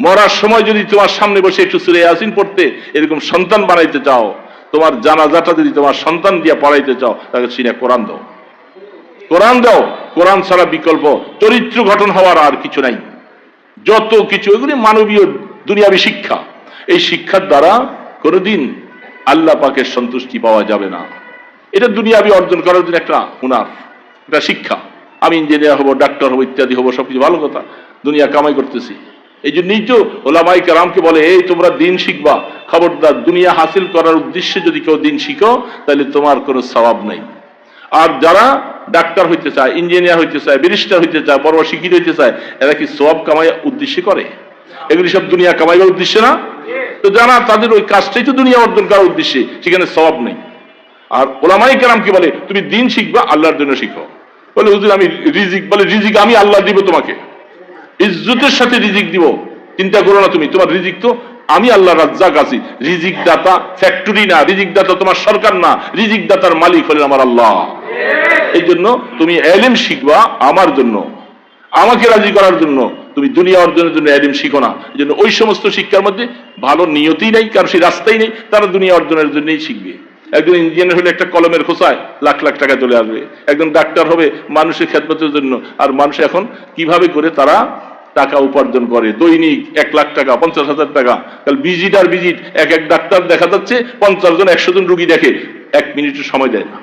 মরার সময় যদি তোমার সামনে বসে একটু সূরা ইয়াসিন পড়তে এরকম সন্তান বানাইতে চাও, তোমার জানাজাটা যদি তোমার সন্তান দিয়ে পড়াইতে চাও, তাকে সিনে কোরআন দাও। কোরআন দাও। কোরআন ছাড়া বিকল্প চরিত্র গঠন হওয়ার আর কিছু নাই। যত কিছু এগুলি মানবীয় দুনিয়াবী শিক্ষা। এই শিক্ষার দ্বারা কোনোদিন আল্লাহ পাকের সন্তুষ্টি পাওয়া যাবে না। এটা দুনিয়াবী অর্জন করার জন্য একটা হুনার, একটা শিক্ষা। আমি ইঞ্জিনিয়ার হবো, ডাক্তার হবো, ইত্যাদি হবো, সবকিছু ভালো কথা, দুনিয়া কামাই করতেছি। এই জন্যই তো ওলামায়ে কেরামকে বলে, এই তোমরা দিন শিখবা, খবরদার দুনিয়া হাসিল করার উদ্দেশ্যে যদি কেউ দিন শিখো, তাহলে তোমার কোনো সওয়াব নাই। আর যারা ডাক্তার হইতে চায়, ইঞ্জিনিয়ার হইতে চায়, ব্যারিস্টার হইতে চায়, বড় শিক্ষিত হইতে চায়, এরা কি সওয়াব কামাই উদ্দেশ্যে করে? এগুলি সব দুনিয়া কামাইবার উদ্দেশ্যে না? তো যারা তাদের ওই কাজটাই তো দুনিয়া অর্জন করার উদ্দেশ্যে, সেখানে সওয়াব নেই। আর ওলামায়ে কেরাম কি বলে, তুমি দিন শিখবা, আল্লাহর জন্য শিখো। বলে হুজুর আমি রিজিক, বলে রিজিক আমি আল্লাহ দিব তোমাকে, ইজ্জতের সাথে রিজিক দিব, চিন্তা করো না তুমি, তোমার রিজিক তো আমি আল্লাহ রাজ্জাক আছি। রিজিক দাতা ফ্যাক্টরি না, রিজিক দাতা তোমার সরকার না, রিজিক দাতার মালিক হলেন আমার আল্লাহ। এই জন্য তুমি ইলম শিখবা আমার জন্য, আমাকে রাজি করার জন্য। তুমি দুনিয়া অর্জনের জন্য ইলম শিখো না। এই জন্য ওই সমস্ত শিক্ষার মধ্যে ভালো নিয়তই নেই, কারণ সেই রাস্তাই নেই, তারা দুনিয়া অর্জনের জন্যই শিখবে। একজন ইঞ্জিনিয়ার হলে একটা কলমের খোঁচায় লাখ লাখ টাকা চলে আসবে, একজন ডাক্তার হবে মানুষের খেদমতের জন্য। আর মানুষ এখন কিভাবে করে তারা টাকা উপার্জন করে, দৈনিক 1 লাখ টাকা, 50,000 টাকা। তাহলে ভিজিট আর ভিজিট, এক এক ডাক্তার দেখা যাচ্ছে 50 জন 100 জন রুগী দেখে, 1 মিনিটের সময় দেয় না।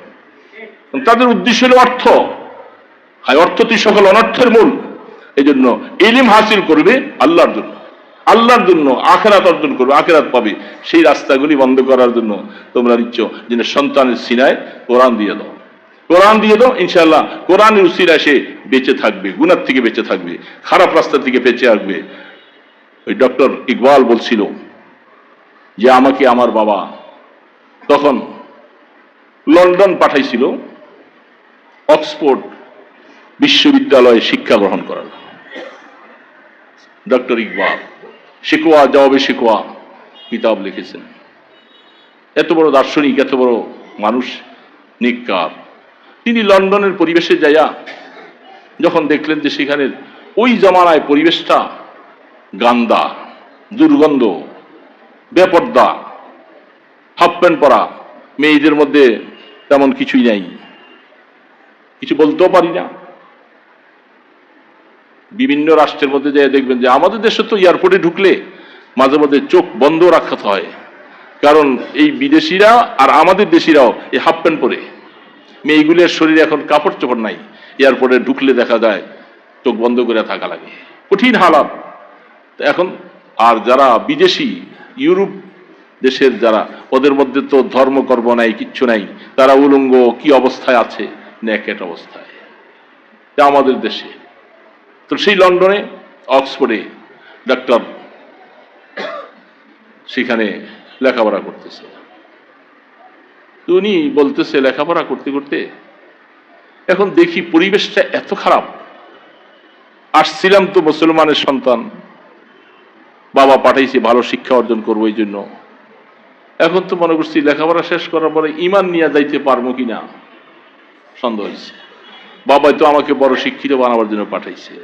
তাদের উদ্দেশ্য হলো অর্থ, হায় অর্থটি সকল অনর্থের মূল। এই জন্য ইলম হাসিল করবে আল্লাহর জন্য, আল্লাহর জন্য আখিরাত অর্জন করবে, আখিরাত পাবে। সেই রাস্তাগুলি বন্ধ করার জন্য তোমরা নিচ্ছ যে সন্তানের সিনায় কোরআন দিয়ে দাও, কোরআন দিয়ে দাও, ইনশাআল্লাহ কোরআনের উসিলায় সে বেঁচে থাকবে, গুনাহ থেকে বেঁচে থাকবে, খারাপ রাস্তা থেকে বেঁচে আসবে। ওই ডক্টর ইকবাল বলছিল যে আমাকে আমার বাবা তখন লন্ডন পাঠাইছিল অক্সফোর্ড বিশ্ববিদ্যালয়ে শিক্ষা গ্রহণ করার। ডক্টর ইকবাল শিকোয়া জবাবে শিকোয়া কিতাব লিখেছেন। এত বড় দার্শনিক, এত বড় মানুষ, নিকার। তিনি লন্ডনের পরিবেশে যাইয়া যখন দেখলেন যে সেখানে ওই জামানায় পরিবেশটা গান্দা, দুর্গন্ধ, বেপর্দা, হাফ প্যান্ট পরা, মেয়েদের মধ্যে তেমন কিছুই নাই, কিছু বলতেও পারি না। বিভিন্ন রাষ্ট্রের মধ্যে যাই দেখবেন যে আমাদের দেশে তো এয়ারপোর্টে ঢুকলে মাঝে মাঝে চোখ বন্ধ রাখতে হয়, কারণ এই বিদেশিরা আর আমাদের দেশিরাও এই হাফ প্যান্ট পরে, মেয়েগুলোর শরীরে এখন কাপড় চোপড় নাই, এয়ারপোর্টে ঢুকলে দেখা যায় চোখ বন্ধ করে থাকা লাগে, কঠিন হালাত এখন। আর যারা বিদেশি ইউরোপ দেশের যারা, ওদের মধ্যে তো ধর্মকর্ম নাই, কিচ্ছু নাই, তারা উলঙ্গ কি অবস্থায় আছে, নেকেট অবস্থায়। আমাদের দেশে তো সেই লন্ডনে অক্সফোর্ডে ডাক্তার সেখানে লেখাপড়া করতেছে। উনি বলতেছে লেখাপড়া করতে করতে এখন দেখি পরিবেশটা এত খারাপ। আসছিলাম তো মুসলমানের সন্তান, বাবা পাঠাইছে ভালো শিক্ষা অর্জন করবো, এই জন্য এখন তো মনে করছি লেখাপড়া শেষ করার পরে ইমান নিয়ে যাইতে পারবো কিনা সন্দেহ হয়েছে। বাবাই তো আমাকে বড় শিক্ষিত বানাবার জন্য পাঠাইছে,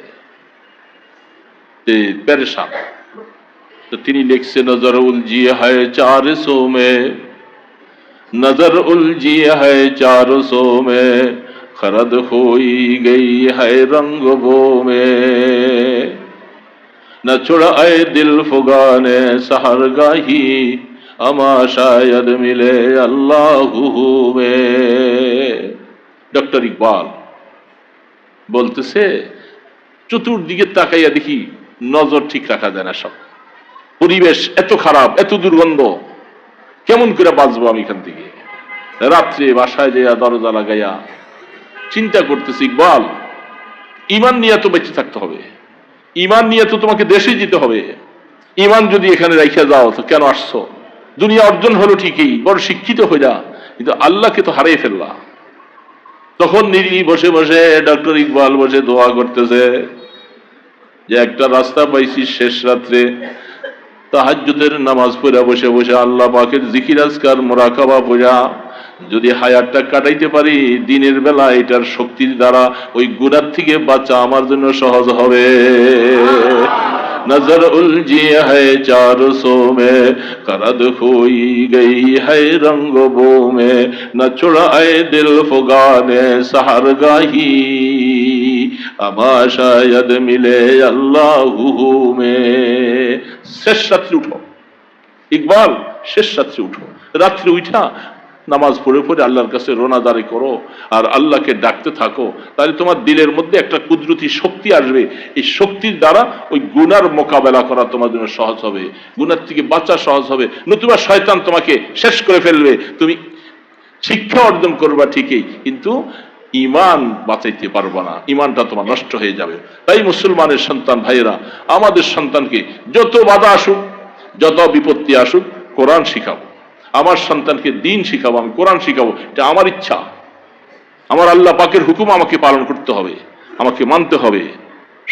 পেরেশান। তো তিনি লিখছে নজর উলজিয়ে হয় 400 মে, नजर उलझी है 400 में, खरद खोई गई है रंग बो में, न छुड़ाए दिल फुगाने सहरगाही, अमा शायद मिले अल्लाहु में। ডক্টর ইকবাল বলতেছে চতুর্দিকে তাকাইয়া দেখি নজর ঠিক রাখা যায় না, সব পরিবেশ এত খারাপ, এত দুর্গন্ধ, কেমন করে বাঁচবো আমি এখান থেকে। রাত্রে বাসায় যাইয়া দরজা লাগাইয়া চিন্তা করতেছি, ইকবাল ইমান নিয়ে তো বেঁচে থাকতে হবে, ইমান নিয়ে তো তোমাকে দেশে যেতে হবে। ইমান যদি এখানে রাইখা যাও তো কেন আসছো? দুনিয়া অর্জন হলো ঠিকই, বড় শিক্ষিত হইলা, কিন্তু আল্লাহকে তো হারিয়ে ফেললা। তখন নিরি বসে বসে ডক্টর ইকবাল বসে দোয়া করতেছে যে একটা রাস্তা পাইছি শেষ রাত্রে তাহাজ্জুদের নামাজ পড়া বসে বসে আল্লাহ পাকের জিকির আজকার মুরাকাবা পড়া যদি হায়াতটা কাটাইতে পারি দিনের বেলা, এটার শক্তির দ্বারা ওই গুনাহ থেকে বাঁচা আমার জন্য সহজ হবে। नजर उलझी है 400 में, करद खोई गई है रंग बो में, न छुड़ाए दिल फुगाने सहरगाही, अमा शायद मिले अल्लाहु में। শেষ রাত্রে উঠো ইকবাল, শেষ রাত্রে উঠো, রাত্রে উঠা নামাজ পড়ে পড়ে আল্লাহর কাছে রোনাদারি করো আর আল্লাহকে ডাকতে থাকো, তাহলে তোমার দিলের মধ্যে একটা কুদরতি শক্তি আসবে। এই শক্তির দ্বারা ওই গুনার মোকাবেলা করা তোমার জন্য সহজ হবে, গুনার থেকে বাঁচা সহজ হবে। নতুবা শয়তান তোমাকে শেষ করে ফেলবে। তুমি শিক্ষা অর্জন করবা ঠিকই, কিন্তু ইমান বাঁচাইতে পারবা না, ইমানটা তোমার নষ্ট হয়ে যাবে। তাই মুসলমানের সন্তান ভাইয়েরা, আমাদের সন্তানকে যত বাধা আসুক, যত বিপত্তি আসুক, কোরআন শিখাবো। আমার সন্তানকে দিন শিখাবো, আমি কোরআন শিখাবো, এটা আমার ইচ্ছা। আমার আল্লাহ পাকের হুকুম আমাকে পালন করতে হবে, আমাকে মানতে হবে।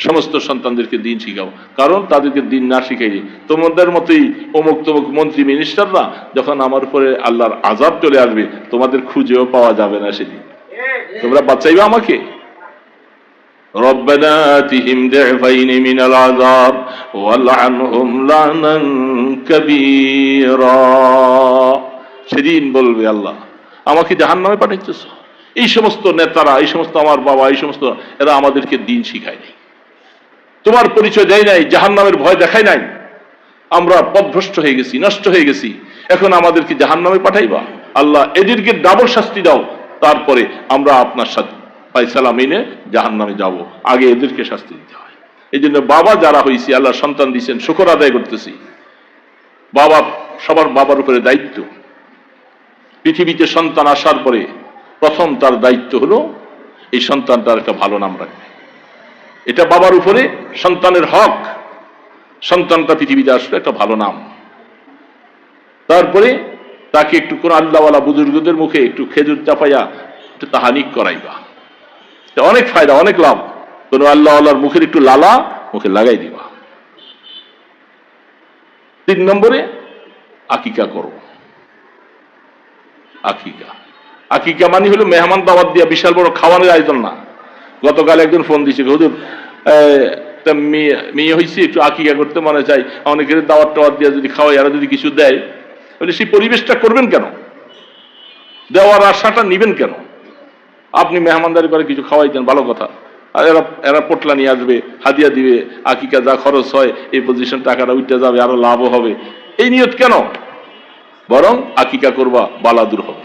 সমস্ত সন্তানদেরকে দিন শিখাবো, কারণ তাদেরকে দিন না শিখাইলে তোমাদের মতোই অমুক তমুক মন্ত্রী মিনিস্টাররা যখন আমার উপরে আল্লাহর আযাব চলে আসবে, তোমাদের খুঁজেও পাওয়া যাবে না সেদিন। তোমরা বাঁচাইবে আমাকে। রব্বানা আতিহিম দি'ফাইনি মিনাল আযাব ওয়ালআনহুম লা'নান কাবীরা। সেদিন বলবে আল্লাহ, আমাকে জাহান্নামে পাঠাইতেছ। এই সমস্ত নেতারা, এই সমস্ত আমার বাবা, এই সমস্ত এরা আমাদেরকে দিন শিখায় নাই, তোমার পরিচয় দেয় নাই, জাহান্নামের ভয় দেখায় নাই। আমরা পথভ্রষ্ট হয়ে গেছি, নষ্ট হয়ে গেছি, এখন আমাদেরকে জাহান্নামে পাঠাইবা। আল্লাহ এদেরকে ডাবল শাস্তি দাও, তারপরে আমরা আপনার সাথে ফায়সালা মেনে জাহান্নামে যাব। আগে এদেরকে শাস্তি দিতে হয়। এই জন্য বাবা যারা হয়েছি, আল্লাহ সন্তান দিয়েছেন, শুকর আদায় করতেছি। বাবা, সবার বাবার উপরে দায়িত্ব। পৃথিবীতে সন্তান আসার পরে প্রথম তার দায়িত্ব হলো এই সন্তানটার একটা ভালো নাম রাখবে। এটা বাবার উপরে সন্তানের হক। সন্তানটা পৃথিবীতে আসলে একটা ভালো নাম, তারপরে তাকে একটু কোন আল্লাহওয়ালা বুজুর্গদের মুখে একটু খেজুর চাপাইয়া একটু তাহানিক করাইবা। অনেক ফায়দা, অনেক লাভ। কোন আল্লাহওয়ালার মুখের একটু লালা মুখে লাগাই দিবা। 3 নম্বরে আকিকা করো। আকিকা, আকিকা মানে হলো মেহমান দাওয়াত দিয়া বিশাল বড় খাওয়ানোর আয়োজন না। গতকাল একজন ফোন দিয়েছে, হুজুর মেয়ে হয়েছে, একটু আকিকা করতে মনে চাই, অনেকের দাওয়াত টাওয়াত দিয়া যদি খাওয়াই, আর যদি কিছু দেয়, বলে সেই পরিবেশটা করবেন কেন? দেওয়ার আশাটা নিবেন কেন? আপনি মেহমানদারি করে কিছু খাওয়াই দেন, ভালো কথা। আর এরা পোটলা নিয়ে আসবে, হাদিয়া দিবে, আকিকা যা খরচ হয় এই পজিশন টাকাটা উঠতে যাবে, আরো লাভও হবে। এই নিয়ত কেন? বরং আকিকা করবা, বালাদুর হবে,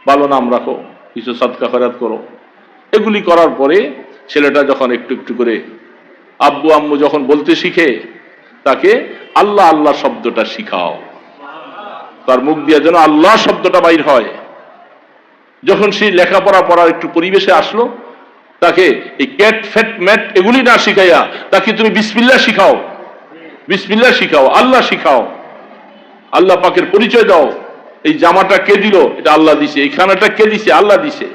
ভালো নাম রাখো, কিছু সাদকা খয়রাত করো। এগুলি করার পরে ছেলেটা যখন একটু একটু করে আব্বু আম্মু যখন বলতে শিখে, তাকে আল্লাহ আল্লাহ শব্দটা শিখাও। তার মুখ দিয়ে যেন আল্লাহ শব্দটা বাইর হয়। যখন সেই লেখাপড়া পড়ার একটু পরিবেশে আসলো, তাকে এই ক্যাট ফ্যাট ম্যাট এগুলি না শিখাইয়া তাকে তুমি বিসমিল্লাহ শিখাও, বিসমিল্লাহ শিখাও, আল্লাহ শিখাও, আল্লাহ পাকের পরিচয় দাও। এই জামাটা কে দিল? এটা আল্লাহ দিছে। এই খানাটা কে দিছে? আল্লাহ দিছে।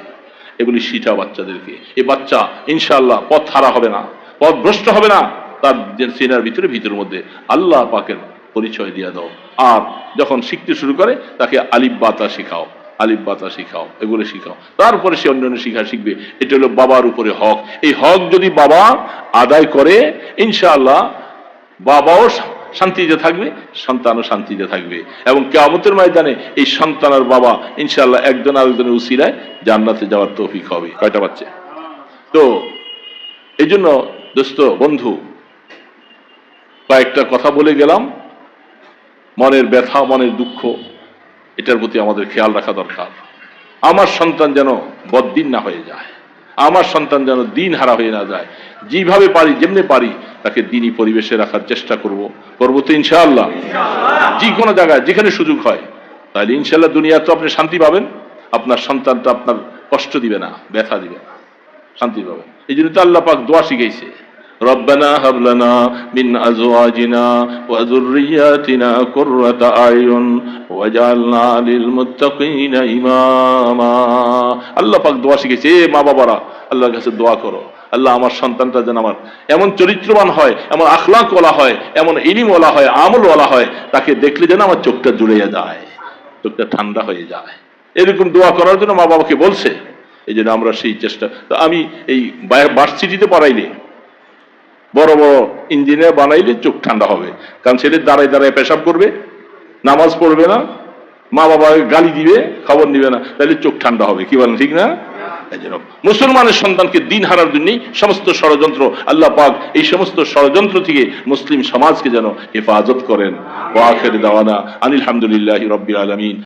এগুলি শিখাও বাচ্চাদেরকে। এই বাচ্চা ইনশাআল্লাহ পথ হারা হবে না, পথ ভ্রষ্ট হবে না। তার সিনার ভিতরের মধ্যে আল্লাহ পাকের পরিচয় দিয়ে দাও। আর যখন শিখতে শুরু করে, তাকে আলিফ বাতা শিখাও, আলিফ বাতা শিখাও, এগুলো শিখাও। তারপরে সে অন্যান্য শিখবে। এটা হলো বাবার উপরে হক। এই হক যদি বাবা আদায় করে, ইনশাআল্লাহ বাবাও শান্তিতে থাকবে, সন্তানও শান্তিতে থাকবে, এবং কিয়ামতের ময়দানে এই সন্তান আর বাবা ইনশাআল্লাহ একজন আরেকজনের উসিলায় জান্নাতে যাওয়ার তৌফিক হবে। কয়টা বাচ্চা? তো এই জন্য দোস্ত বন্ধু, কয়েকটা কথা বলে গেলাম। মনের ব্যথা, মনের দুঃখ, এটার প্রতি আমাদের খেয়াল রাখা দরকার। আমার সন্তান যেন বদ্দিন না হয়ে যায়, আমার সন্তান যেন দিন হারা হয়ে না যায়। যেভাবে পারি, যেমনি পারি, তাকে দিনই পরিবেশে রাখার চেষ্টা করব তো ইনশাআল্লাহ। যে কোনো জায়গায় যেখানে সুযোগ হয়, তাহলে ইনশাআল্লাহ দুনিয়া তো আপনি শান্তি পাবেন, আপনার সন্তানটা আপনার কষ্ট দিবে না, ব্যথা দিবে না, শান্তি পাবেন। এই জন্য তো আল্লাহ পাক দোয়া শিখাইছে, রব্বানা হাব লানা মিন আজওয়াজিনা ওয়া যুররিয়াতিনা কুররাতা আয়ুন ওয়াজআলনা লিল মুত্তাকিনা ইমামা। আল্লাহ পাক দোয়া শিখেছে, মা বাবারা আল্লাহর কাছে দোয়া করো, আল্লাহ আমার সন্তানটা যেন আমার এমন চরিত্রবান হয়, এমন আখলাক ওয়ালা হয়, এমন ইলম ওয়ালা হয়, আমল ওয়ালা হয়, তাকে দেখলে যেন আমার চোখটা জুড়ে যায়, চোখটা ঠান্ডা হয়ে যায়। এরকম দোয়া করার জন্য মা বাবাকে বলছে। এই জন্য আমরা সেই চেষ্টা। আমি এই ভার্সিটিতে পড়াইলে, বড় বড় ইঞ্জিনিয়ার বানাইলে চোখ ঠান্ডা হবে, কারণ ছেলে দাঁড়ায় দাঁড়ায় পেশাব করবে, নামাজ পড়বে না, মা বাবা গালি দিবে, খবর নিবে না, তাহলে চোখ ঠান্ডা হবে। কি বলেন, ঠিক না? এই জন্য মুসলমানের সন্তানকে দিন হারার জন্যই সমস্ত ষড়যন্ত্র, আল্লাহ পাক এই সমস্ত ষড়যন্ত্র থেকে মুসলিম সমাজকে যেন হেফাজত করেন। ওয়া আখির দাওয়ানা আনিল হামদুলিল্লাহি রাব্বিল আলামিন।